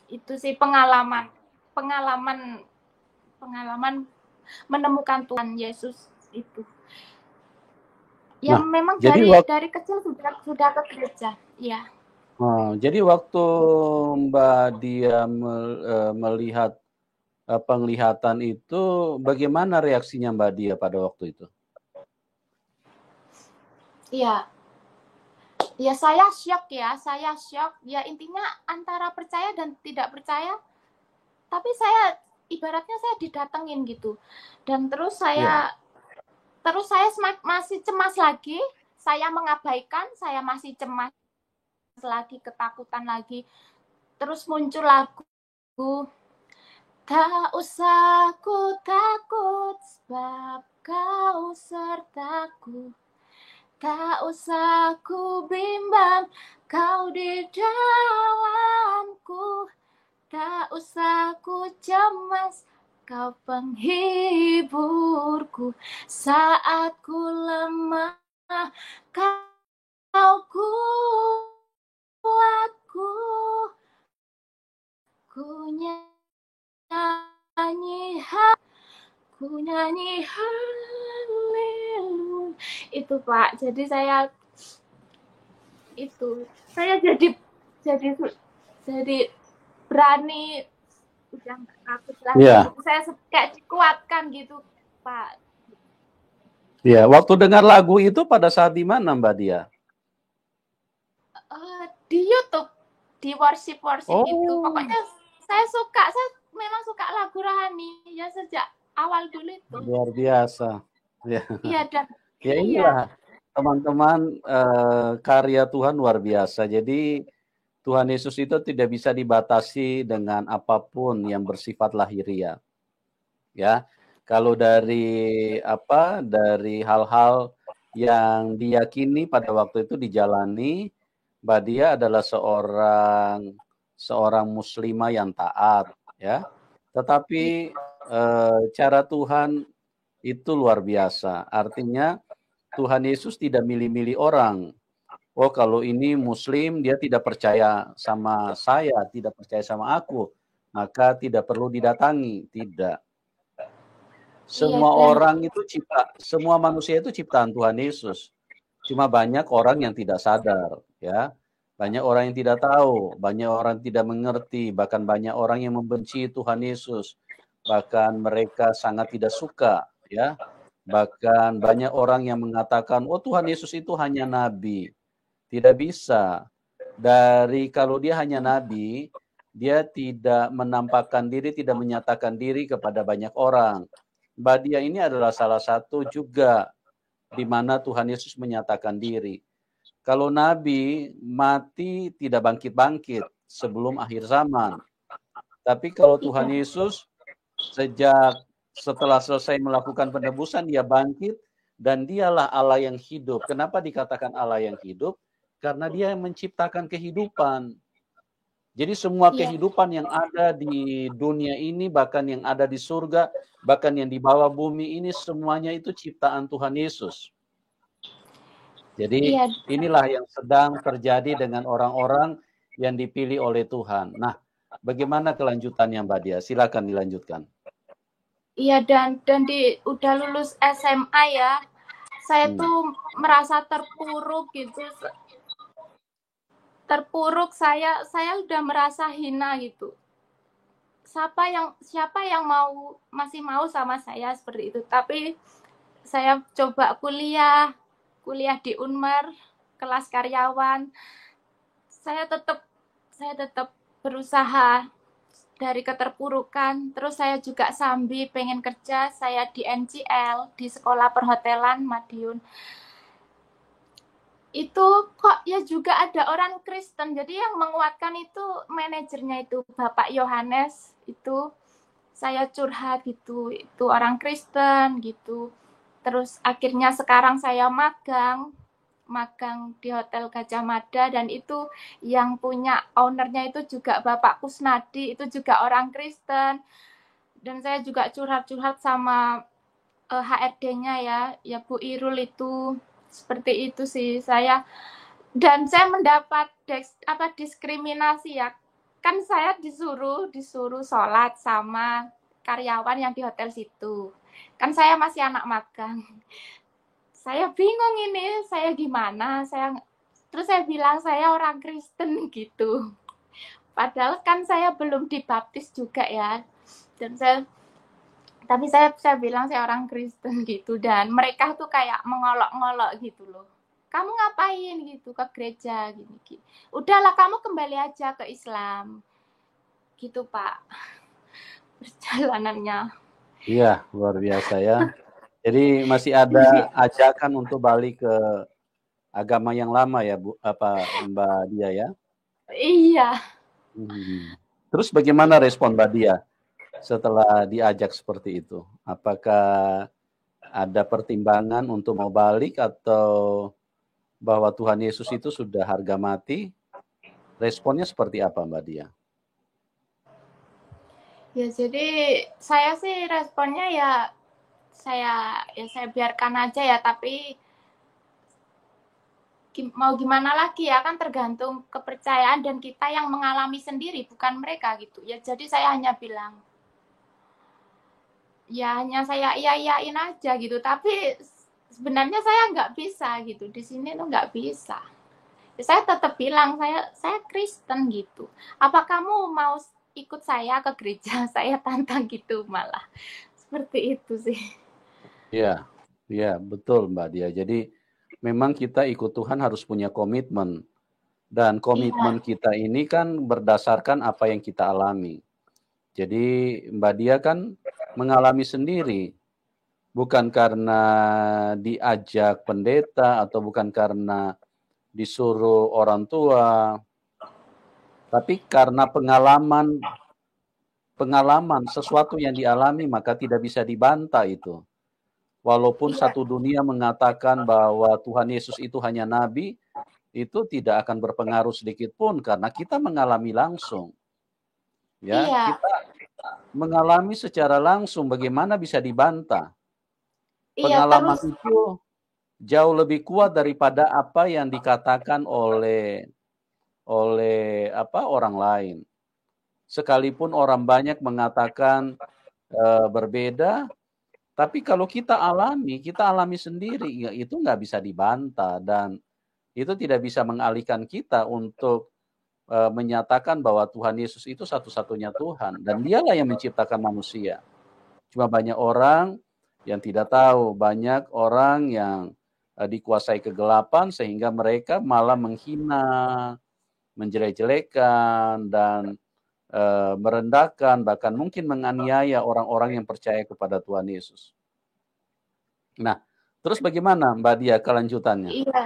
Itu sih pengalaman menemukan Tuhan Yesus itu. Ya Nah, memang jadi dari kecil sudah ke gereja. Iya. Jadi waktu Mbak Dia melihat penglihatan itu, bagaimana reaksinya Mbak Dia pada waktu itu? Iya. Ya saya syok ya, ya intinya antara percaya dan tidak percaya, tapi saya ibaratnya saya didatengin gitu. Dan terus saya masih cemas lagi, saya mengabaikan, saya masih cemas lagi, ketakutan lagi. Terus muncul lagu, tak usah ku takut sebab kau sertaku. Tak usah ku bimbang, kau di dalamku. Tak usah ku cemas, kau penghiburku. Saat ku lemah, kau kuatku. Ku nyanyi haleluya. Itu Pak, jadi saya itu saya jadi berani, udah nggak takut lagi Iya, gitu. Saya kayak dikuatkan gitu, Pak. iya. Waktu dengar lagu itu pada saat di mana, Mbak Dia? Di YouTube, di worship itu. Oh, Pokoknya saya memang suka lagu rohani ya sejak awal dulu itu. luar biasa. Ya, Iya dan ya iya, inilah teman-teman, karya Tuhan luar biasa. Jadi Tuhan Yesus itu tidak bisa dibatasi dengan apapun yang bersifat lahiriah. Ya, kalau dari apa, dari hal-hal yang diyakini pada waktu itu dijalani, Mbak Dia adalah seorang seorang muslimah yang taat, ya. Tetapi cara Tuhan itu luar biasa. Artinya Tuhan Yesus tidak milih-milih orang. Oh, kalau ini muslim dia tidak percaya sama saya, tidak percaya sama aku, maka tidak perlu didatangi, tidak. iya Semua dan orang itu semua manusia itu ciptaan Tuhan Yesus. Cuma banyak orang yang tidak sadar, ya. Banyak orang yang tidak tahu, banyak orang yang tidak mengerti, bahkan banyak orang yang membenci Tuhan Yesus. Bahkan mereka sangat tidak suka, ya. Bahkan banyak orang yang mengatakan, "Oh, Tuhan Yesus itu hanya nabi." Tidak bisa. Kalau dia hanya nabi, dia tidak menampakkan diri, tidak menyatakan diri kepada banyak orang. Mbak Dia ini adalah salah satu juga di mana Tuhan Yesus menyatakan diri. Kalau nabi mati tidak bangkit-bangkit sebelum akhir zaman. Tapi kalau Tuhan iya, Yesus setelah selesai melakukan penebusan dia bangkit dan dialah Allah yang hidup. Kenapa dikatakan Allah yang hidup? Karena dia yang menciptakan kehidupan. Jadi semua iya, kehidupan yang ada di dunia ini, bahkan yang ada di surga, bahkan yang di bawah bumi ini, semuanya itu ciptaan Tuhan Yesus. Jadi iya, inilah yang sedang terjadi dengan orang-orang yang dipilih oleh Tuhan. Nah, bagaimana kelanjutannya Mbak Dia? Silakan dilanjutkan. iya dan udah lulus SMA ya. Saya Hmm. tuh merasa terpuruk gitu. Terpuruk, saya udah merasa hina gitu. Siapa yang masih mau sama saya seperti itu. Tapi saya coba kuliah di Unmer, kelas karyawan. Saya tetap berusaha dari keterpurukan. Terus saya juga sambil pengen kerja, saya di NCL, di Sekolah Perhotelan Madiun. Itu kok ya juga ada orang Kristen. Jadi yang menguatkan itu manajernya itu Bapak Yohanes. Itu saya curhat gitu, itu orang Kristen gitu. Terus akhirnya sekarang saya magang di Hotel Gajah Mada, dan itu yang punya ownernya itu juga Bapak Kusnadi, itu juga orang Kristen. Dan saya juga curhat-curhat sama HRD-nya ya Bu Irul itu. Seperti itu sih saya mendapat diskriminasi ya. Kan saya disuruh sholat sama karyawan yang di hotel situ. Kan saya masih anak magang. Saya bingung ini, saya gimana? Terus saya bilang saya orang Kristen gitu. Padahal kan saya belum dibaptis juga ya. Dan saya bilang saya orang Kristen gitu, dan mereka tuh kayak mengolok-ngolok gitu loh. Kamu ngapain gitu ke gereja gini. Udahlah kamu kembali aja ke Islam. Gitu, Pak. Perjalanannya. Iya, luar biasa ya. Jadi masih ada ajakan untuk balik ke agama yang lama ya, Bu, Mbak Dia ya? Iya. Hmm. Terus bagaimana respon Mbak Dia setelah diajak seperti itu? Apakah ada pertimbangan untuk mau balik atau bahwa Tuhan Yesus itu sudah harga mati? Responnya seperti apa Mbak Dia? Ya jadi saya sih responnya saya biarkan aja ya, tapi mau gimana lagi ya, kan tergantung kepercayaan dan kita yang mengalami sendiri, bukan mereka gitu ya. Jadi saya hanya bilang ya, hanya saya iya-iyain aja gitu, tapi sebenarnya saya nggak bisa gitu di sini tuh, nggak bisa Saya tetap bilang saya Kristen gitu. Apa kamu mau ikut saya ke gereja? Saya tantang gitu malah. Seperti itu sih. Ya, ya betul Mbak Dia. Jadi memang kita ikut Tuhan harus punya komitmen. Dan Iya, komitmen kita ini kan berdasarkan apa yang kita alami. Jadi Mbak Dia kan mengalami sendiri. Bukan karena diajak pendeta atau bukan karena disuruh orang tua. Tapi karena pengalaman sesuatu yang dialami maka tidak bisa dibantah itu. Walaupun iya, satu dunia mengatakan bahwa Tuhan Yesus itu hanya nabi, itu tidak akan berpengaruh sedikit pun karena kita mengalami langsung. Ya, iya, kita mengalami secara langsung bagaimana bisa dibantah. iya Pengalaman terus itu jauh lebih kuat daripada apa yang dikatakan oleh orang lain. Sekalipun orang banyak mengatakan berbeda, tapi kalau kita alami sendiri, ya itu nggak bisa dibantah dan itu tidak bisa mengalihkan kita untuk menyatakan bahwa Tuhan Yesus itu satu-satunya Tuhan dan Dialah yang menciptakan manusia. Cuma banyak orang yang tidak tahu, banyak orang yang dikuasai kegelapan sehingga mereka malah menghina, menjelek-jelekan dan merendahkan bahkan mungkin menganiaya orang-orang yang percaya kepada Tuhan Yesus. Nah, terus bagaimana Mbak Dia kelanjutannya? iya,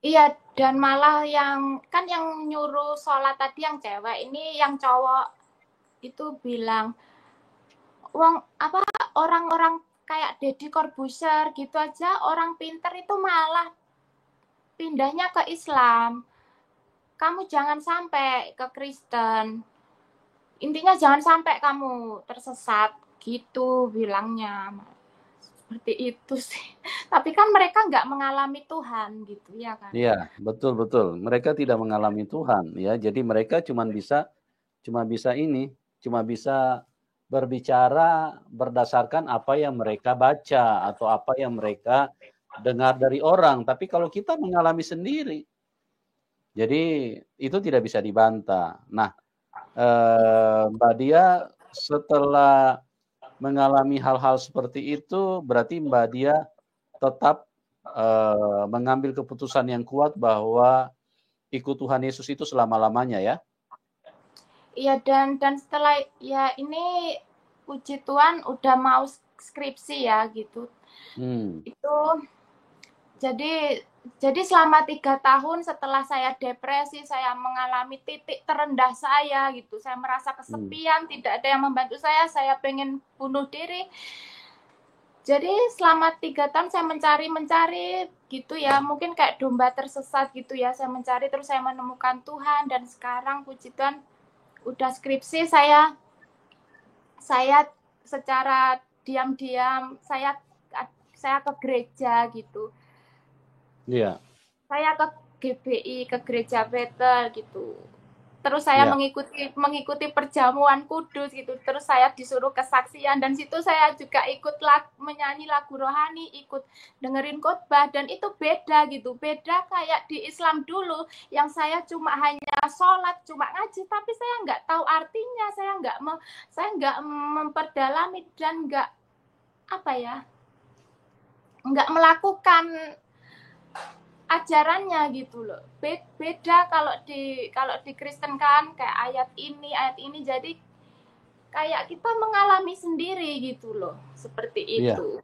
iya dan malah yang nyuruh sholat tadi yang cewek ini yang cowok itu bilang uang apa orang-orang kayak Deddy Corbuzier gitu aja orang pinter itu malah pindahnya ke Islam. Kamu jangan sampai ke Kristen. Intinya jangan sampai kamu tersesat gitu bilangnya. Seperti itu sih. Tapi kan mereka nggak mengalami Tuhan gitu ya kan. Iya, betul betul. Mereka tidak mengalami Tuhan ya. Jadi mereka cuma bisa berbicara berdasarkan apa yang mereka baca atau apa yang mereka dengar dari orang. Tapi kalau kita mengalami sendiri, jadi itu tidak bisa dibantah. Nah, Mbak Dia setelah mengalami hal-hal seperti itu, berarti Mbak Dia tetap mengambil keputusan yang kuat bahwa ikut Tuhan Yesus itu selama-lamanya ya. Iya dan setelah ya ini puji Tuhan udah mau skripsi ya gitu. Hmm. Itu jadi jadi selama 3 tahun setelah saya depresi, saya mengalami titik terendah saya gitu. Saya merasa Hmm. kesepian, tidak ada yang membantu saya pengen bunuh diri. Jadi selama 3 tahun saya mencari gitu ya, mungkin kayak domba tersesat gitu ya. Saya mencari terus saya menemukan Tuhan dan sekarang puji Tuhan udah skripsi saya secara diam-diam saya ke gereja gitu. Iya. Saya ke GBI, ke gereja Bethel gitu. Terus saya Iya. mengikuti perjamuan kudus gitu. Terus saya disuruh kesaksian dan situ saya juga ikut menyanyi lagu rohani, ikut dengerin khotbah dan itu beda gitu. Beda kayak di Islam dulu yang saya cuma hanya sholat, cuma ngaji, tapi saya nggak tahu artinya, saya nggak memperdalami dan nggak melakukan ajarannya gitu loh. Beda kalau di Kristen kan kayak ayat ini jadi kayak kita mengalami sendiri gitu loh. Seperti Iya. itu.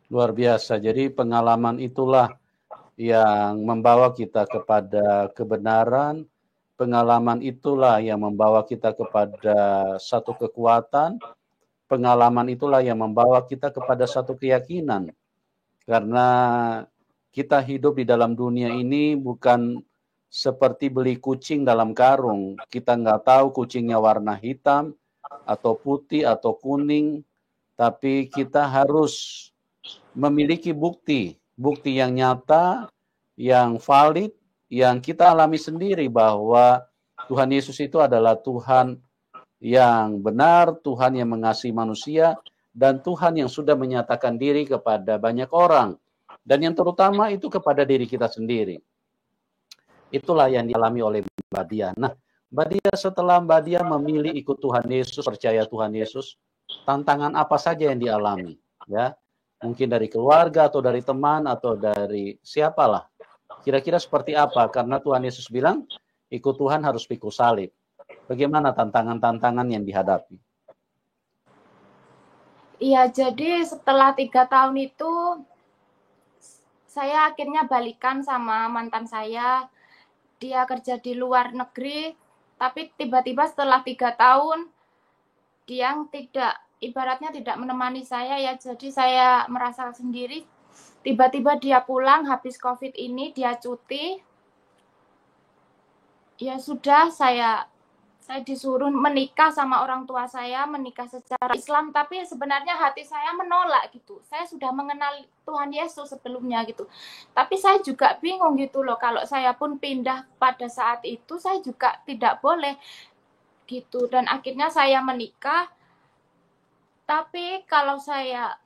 Luar biasa. Jadi pengalaman itulah yang membawa kita kepada kebenaran. Pengalaman itulah yang membawa kita kepada satu kekuatan. Pengalaman itulah yang membawa kita kepada satu keyakinan. Karena kita hidup di dalam dunia ini bukan seperti beli kucing dalam karung. Kita nggak tahu kucingnya warna hitam, atau putih, atau kuning. Tapi kita harus memiliki bukti yang nyata, yang valid, yang kita alami sendiri bahwa Tuhan Yesus itu adalah Tuhan yang benar, Tuhan yang mengasihi manusia, dan Tuhan yang sudah menyatakan diri kepada banyak orang Dan yang terutama itu kepada diri kita sendiri. Itulah yang dialami oleh Mbak Dia. Nah, Mbak Dia, setelah Mbak Dia memilih ikut Tuhan Yesus, percaya Tuhan Yesus, tantangan apa saja yang dialami? Ya, mungkin dari keluarga atau dari teman atau dari siapalah. Kira-kira seperti apa? Karena Tuhan Yesus bilang, ikut Tuhan harus pikul salib. Bagaimana tantangan-tantangan yang dihadapi? Iya, jadi setelah 3 tahun itu, saya akhirnya balikan sama mantan saya. Dia kerja di luar negeri, tapi tiba-tiba setelah 3 tahun, dia tidak, ibaratnya tidak menemani saya ya, jadi saya merasa sendiri. Tiba-tiba dia pulang habis COVID ini, dia cuti. Ya sudah, saya disuruh menikah sama orang tua saya, menikah secara Islam, tapi sebenarnya hati saya menolak gitu. Saya sudah mengenal Tuhan Yesus sebelumnya gitu. Tapi saya juga bingung gitu loh, kalau saya pun pindah pada saat itu, saya juga tidak boleh gitu. Dan akhirnya saya menikah. Tapi kalau saya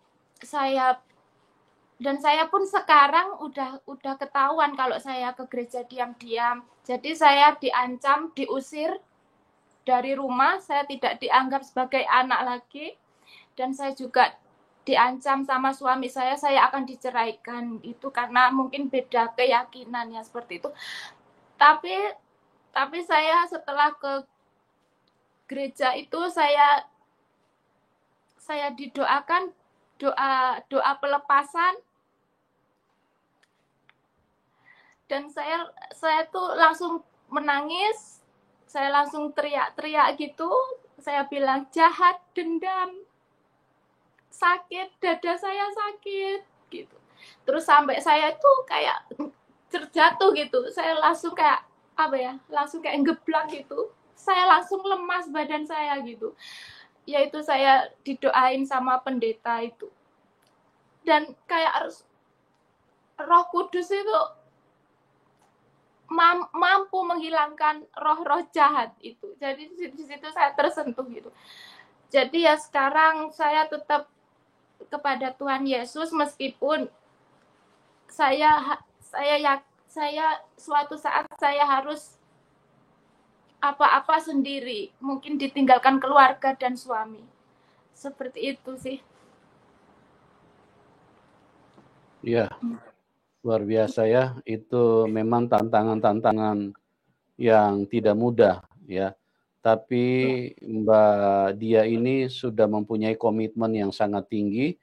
dan saya pun sekarang udah ketahuan kalau saya ke gereja diam-diam. Jadi saya diancam, diusir dari rumah, saya tidak dianggap sebagai anak lagi, dan saya juga diancam sama suami saya akan diceraikan, itu karena mungkin beda keyakinan ya, seperti itu. Tapi saya setelah ke gereja itu, saya didoakan doa pelepasan, dan saya tuh langsung menangis, saya langsung teriak-teriak gitu, saya bilang jahat, dendam, sakit, dada saya sakit gitu. Terus sampai saya tuh kayak terjatuh gitu, saya langsung kayak apa ya, langsung kayak ngeblak gitu, saya langsung lemas badan saya gitu. Yaitu saya didoain sama pendeta itu, dan kayak harus Roh Kudus itu mampu menghilangkan roh-roh jahat itu. Jadi di situ saya tersentuh gitu. Jadi ya sekarang saya tetap kepada Tuhan Yesus, meskipun saya suatu saat saya harus apa-apa sendiri, mungkin ditinggalkan keluarga dan suami. Seperti itu sih. Iya, luar biasa ya. Itu memang tantangan-tantangan yang tidak mudah ya. Tapi Mbak Dia ini sudah mempunyai komitmen yang sangat tinggi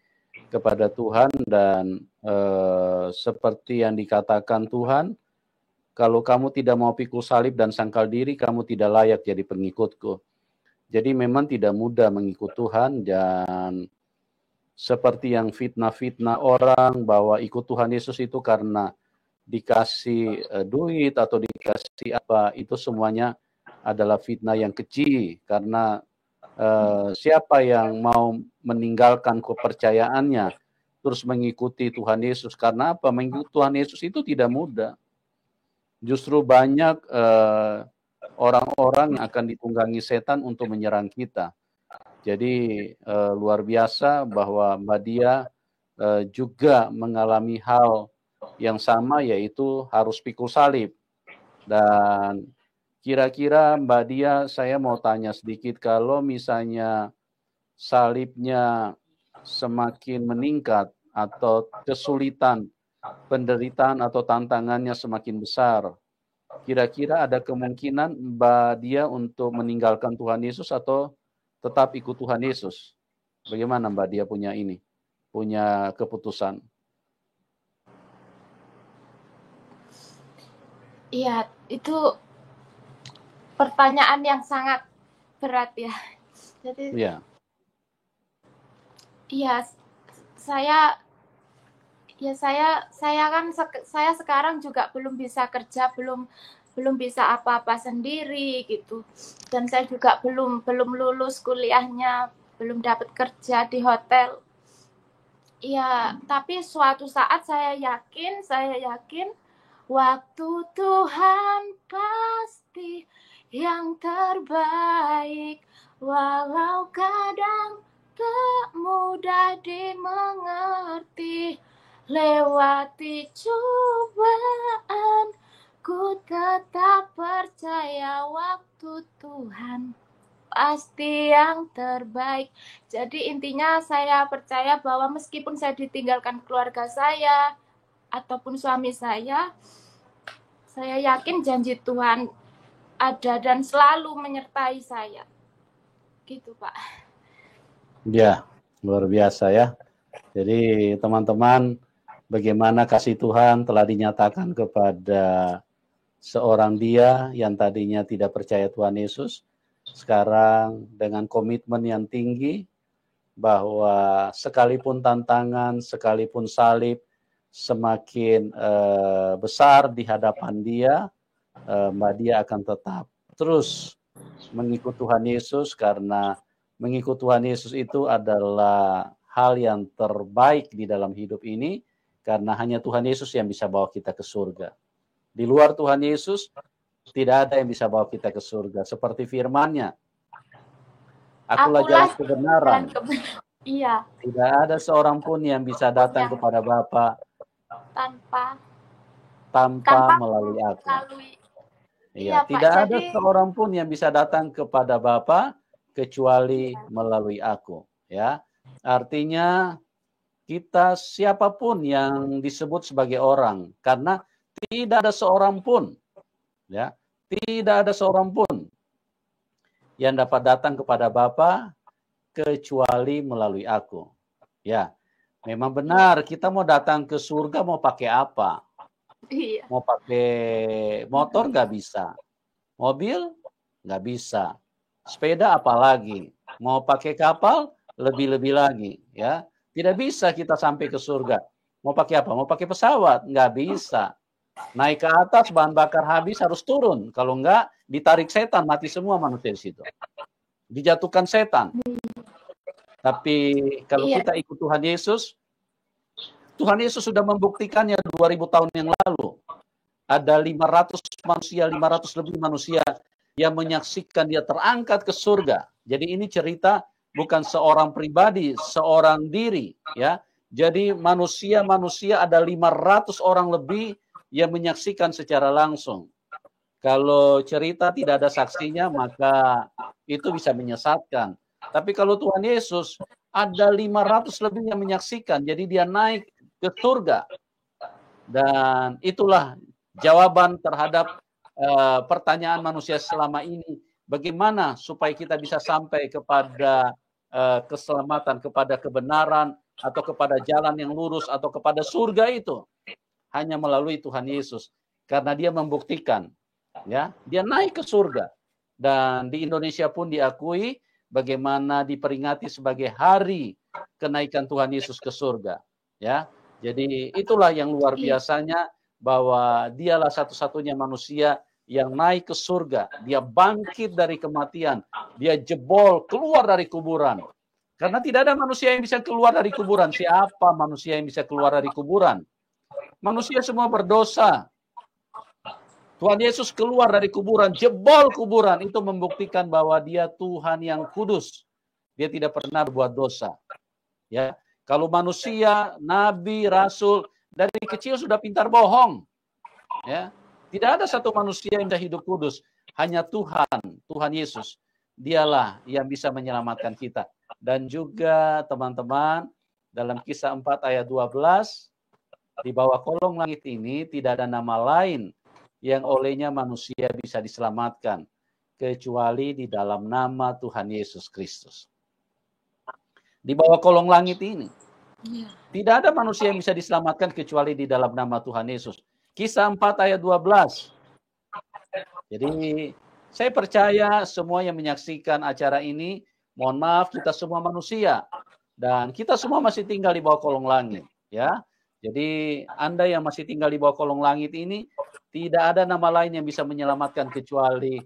kepada Tuhan, dan seperti yang dikatakan Tuhan, kalau kamu tidak mau pikul salib dan sangkal diri, kamu tidak layak jadi pengikutku. Jadi memang tidak mudah mengikut Tuhan, dan seperti yang fitnah-fitnah orang bahwa ikut Tuhan Yesus itu karena dikasih duit atau dikasih apa, itu semuanya adalah fitnah yang kecil. Karena siapa yang mau meninggalkan kepercayaannya terus mengikuti Tuhan Yesus? Karena apa? Mengikuti Tuhan Yesus itu tidak mudah. Justru banyak orang-orang yang akan ditunggangi setan untuk menyerang kita. Jadi luar biasa bahwa Mbak Dia juga mengalami hal yang sama, yaitu harus pikul salib. Dan kira-kira Mbak Dia, saya mau tanya sedikit, kalau misalnya salibnya semakin meningkat atau kesulitan, penderitaan atau tantangannya semakin besar, kira-kira ada kemungkinan Mbak Dia untuk meninggalkan Tuhan Yesus atau tetap ikut Tuhan Yesus? Bagaimana Mbak Dia punya keputusan? Iya, itu pertanyaan yang sangat berat ya. Jadi Iya. Iya, saya kan saya sekarang juga belum bisa kerja, belum bisa apa-apa sendiri gitu. Dan saya juga belum lulus kuliahnya, belum dapat kerja di hotel. Iya, tapi suatu saat saya yakin waktu Tuhan pasti yang terbaik, walau kadang tak mudah dimengerti. Lewati cobaan, ku tetap percaya waktu Tuhan pasti yang terbaik. Jadi intinya saya percaya bahwa meskipun saya ditinggalkan keluarga saya ataupun suami saya yakin janji Tuhan ada dan selalu menyertai saya. Gitu, Pak. Ya, luar biasa ya. Jadi teman-teman, bagaimana kasih Tuhan telah dinyatakan kepada seorang dia yang tadinya tidak percaya Tuhan Yesus, sekarang dengan komitmen yang tinggi bahwa sekalipun tantangan, sekalipun salib semakin besar di hadapan dia, Mbak Dia akan tetap terus mengikut Tuhan Yesus, karena mengikut Tuhan Yesus itu adalah hal yang terbaik di dalam hidup ini, karena hanya Tuhan Yesus yang bisa bawa kita ke surga. Di luar Tuhan Yesus, tidak ada yang bisa bawa kita ke surga. Seperti firman-Nya, Akulah jalan kebenaran. Iya. Tidak ada seorang pun yang bisa datang kepada Bapa tanpa melalui aku. Iya, tidak ada seorang pun yang bisa datang kepada Bapa kecuali melalui aku. Ya, artinya kita siapapun yang disebut sebagai orang, karena tidak ada seorang pun, ya, tidak ada seorang pun yang dapat datang kepada Bapa kecuali melalui aku. Ya, memang benar kita mau datang ke surga mau pakai apa? Iya. Mau pakai motor nggak bisa, mobil nggak bisa, sepeda apalagi, mau pakai kapal lebih-lebih lagi, ya. Tidak bisa kita sampai ke surga. Mau pakai apa? Mau pakai pesawat? Nggak bisa. Naik ke atas, bahan bakar habis, harus turun. Kalau nggak, ditarik setan, mati semua manusia di situ. Dijatuhkan setan. Tapi kalau kita ikut Tuhan Yesus sudah membuktikannya 2000 tahun yang lalu. Ada 500 manusia, 500 lebih manusia yang menyaksikan dia terangkat ke surga. Jadi ini cerita bukan seorang pribadi, seorang diri, ya. Jadi manusia-manusia ada 500 orang lebih yang menyaksikan secara langsung. Kalau cerita tidak ada saksinya, maka itu bisa menyesatkan. Tapi kalau Tuhan Yesus ada 500 lebih yang menyaksikan, jadi dia naik ke surga. Dan itulah jawaban terhadap pertanyaan manusia selama ini. Bagaimana supaya kita bisa sampai kepada keselamatan, kepada kebenaran, atau kepada jalan yang lurus, atau kepada surga itu? Hanya melalui Tuhan Yesus. Karena dia membuktikan, ya, dia naik ke surga. Dan di Indonesia pun diakui bagaimana diperingati sebagai hari kenaikan Tuhan Yesus ke surga. Ya, jadi itulah yang luar biasanya, bahwa dialah satu-satunya manusia yang naik ke surga. Dia bangkit dari kematian. Dia jebol keluar dari kuburan. Karena tidak ada manusia yang bisa keluar dari kuburan. Siapa manusia yang bisa keluar dari kuburan? Manusia semua berdosa. Tuhan Yesus keluar dari kuburan, jebol kuburan. Itu membuktikan bahwa dia Tuhan yang kudus. Dia tidak pernah berbuat dosa. Ya, kalau manusia, nabi, rasul, dari kecil sudah pintar bohong. Ya, tidak ada satu manusia yang bisa hidup kudus. Hanya Tuhan Yesus. Dialah yang bisa menyelamatkan kita. Dan juga teman-teman, dalam Kisah 4 ayat 12, di bawah kolong langit ini tidak ada nama lain yang olehnya manusia bisa diselamatkan kecuali di dalam nama Tuhan Yesus Kristus. Di bawah kolong langit ini tidak ada manusia yang bisa diselamatkan kecuali di dalam nama Tuhan Yesus. Kisah 4 ayat 12. Jadi saya percaya semua yang menyaksikan acara ini, mohon maaf, kita semua manusia dan kita semua masih tinggal di bawah kolong langit, ya. Jadi Anda yang masih tinggal di bawah kolong langit ini, tidak ada nama lain yang bisa menyelamatkan kecuali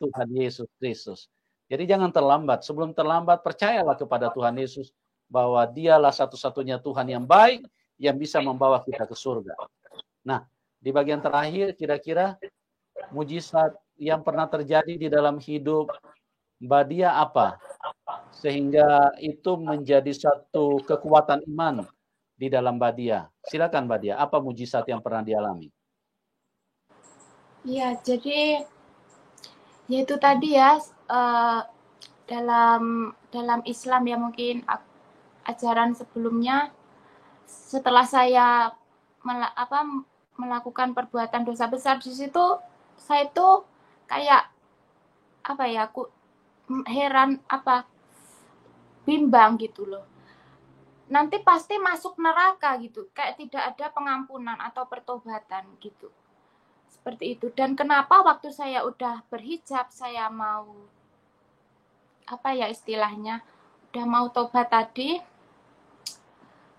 Tuhan Yesus Kristus. Jadi jangan terlambat. Sebelum terlambat, percayalah kepada Tuhan Yesus bahwa dialah satu-satunya Tuhan yang baik yang bisa membawa kita ke surga. Nah, di bagian terakhir, kira-kira mujizat yang pernah terjadi di dalam hidup Mbak Dia apa? Sehingga itu menjadi satu kekuatan iman di dalam Mbak Dia. Silakan Mbak Dia, apa mujizat yang pernah dialami? Iya, jadi yaitu tadi ya, dalam Islam ya, mungkin ajaran sebelumnya, setelah saya melakukan perbuatan dosa besar, di situ saya tuh kayak apa ya, aku heran, bimbang gitu loh. Nanti pasti masuk neraka gitu, kayak tidak ada pengampunan atau pertobatan gitu. Seperti itu. Dan kenapa waktu saya udah berhijab, saya mau istilahnya udah mau tobat tadi,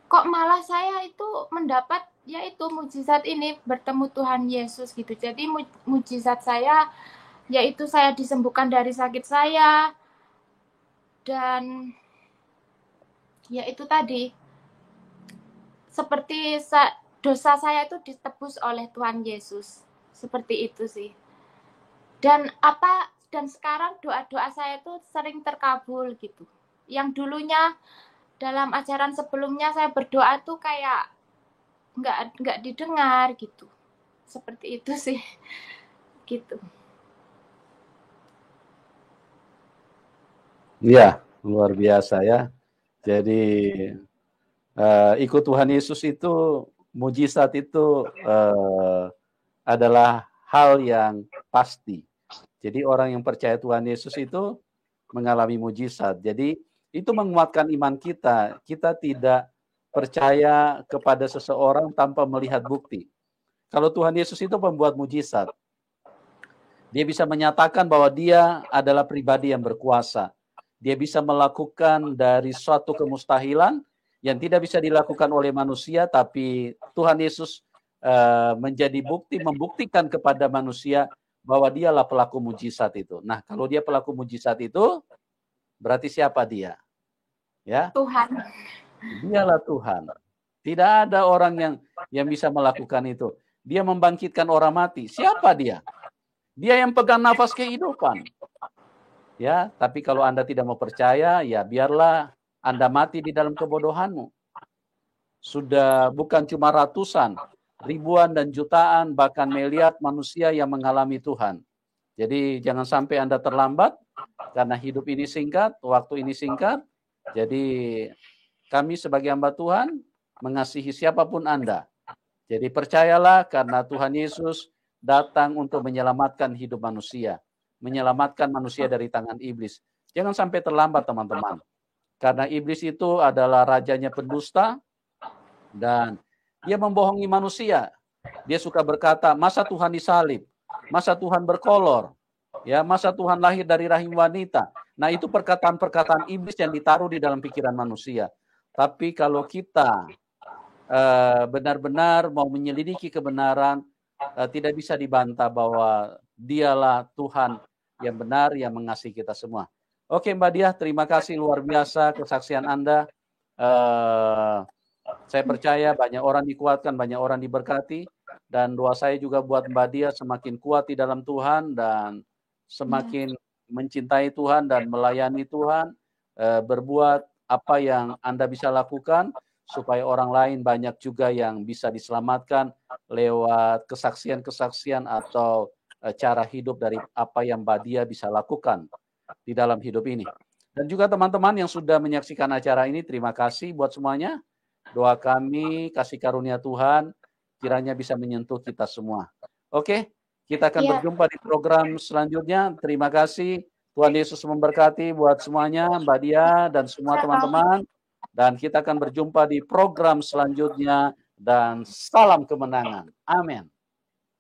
kok malah saya itu mendapat yaitu mujizat ini, bertemu Tuhan Yesus gitu. Jadi mujizat saya yaitu saya disembuhkan dari sakit saya, dan yaitu tadi seperti dosa saya itu ditebus oleh Tuhan Yesus. Seperti itu sih. Dan sekarang doa-doa saya itu sering terkabul gitu. Yang dulunya dalam ajaran sebelumnya saya berdoa tuh kayak nggak didengar gitu. Seperti itu sih. Gitu. Iya, luar biasa ya. Jadi ikut Tuhan Yesus itu, mujizat itu adalah hal yang pasti. Jadi orang yang percaya Tuhan Yesus itu mengalami mujizat. Jadi itu menguatkan iman kita. Kita tidak percaya kepada seseorang tanpa melihat bukti. Kalau Tuhan Yesus itu pembuat mujizat, dia bisa menyatakan bahwa dia adalah pribadi yang berkuasa. Dia bisa melakukan dari suatu kemustahilan yang tidak bisa dilakukan oleh manusia, tapi Tuhan Yesus menjadi bukti, membuktikan kepada manusia bahwa dialah pelaku mujizat itu. Nah, kalau dia pelaku mujizat itu, berarti siapa dia? Ya, Tuhan. Dialah Tuhan. Tidak ada orang yang bisa melakukan itu. Dia membangkitkan orang mati. Siapa dia? Dia yang pegang nafas kehidupan. Ya, tapi kalau Anda tidak mau percaya, ya biarlah Anda mati di dalam kebodohanmu. Sudah bukan cuma ratusan, ribuan dan jutaan, bahkan miliar manusia yang mengalami Tuhan. Jadi jangan sampai Anda terlambat, karena hidup ini singkat, waktu ini singkat. Jadi kami sebagai hamba Tuhan mengasihi siapapun Anda. Jadi percayalah, karena Tuhan Yesus datang untuk menyelamatkan hidup manusia. Menyelamatkan manusia dari tangan iblis. Jangan sampai terlambat teman-teman. Karena iblis itu adalah rajanya pendusta, dan dia membohongi manusia. Dia suka berkata, masa Tuhan disalib? Masa Tuhan berkolor? Ya, masa Tuhan lahir dari rahim wanita? Nah, itu perkataan-perkataan iblis yang ditaruh di dalam pikiran manusia. Tapi kalau kita benar-benar mau menyelidiki kebenaran, tidak bisa dibantah bahwa dialah Tuhan yang benar, yang mengasihi kita semua. Oke Mbak Diah, terima kasih luar biasa kesaksian Anda. Saya percaya banyak orang dikuatkan, banyak orang diberkati, dan doa saya juga buat Mbak Diah semakin kuat di dalam Tuhan dan semakin mencintai Tuhan dan melayani Tuhan, berbuat apa yang Anda bisa lakukan supaya orang lain banyak juga yang bisa diselamatkan lewat kesaksian-kesaksian atau cara hidup dari apa yang Mbak Diah bisa lakukan di dalam hidup ini. Dan juga teman-teman yang sudah menyaksikan acara ini, terima kasih buat semuanya. Doa kami, kasih karunia Tuhan, kiranya bisa menyentuh kita semua. Oke, kita akan berjumpa di program selanjutnya. Terima kasih. Tuhan Yesus memberkati buat semuanya, Mbak Dia dan semua teman-teman. Dan kita akan berjumpa di program selanjutnya. Dan salam kemenangan. Amin.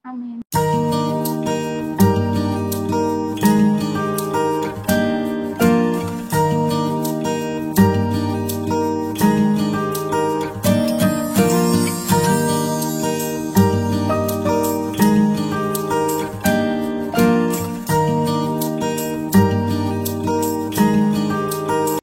Amin.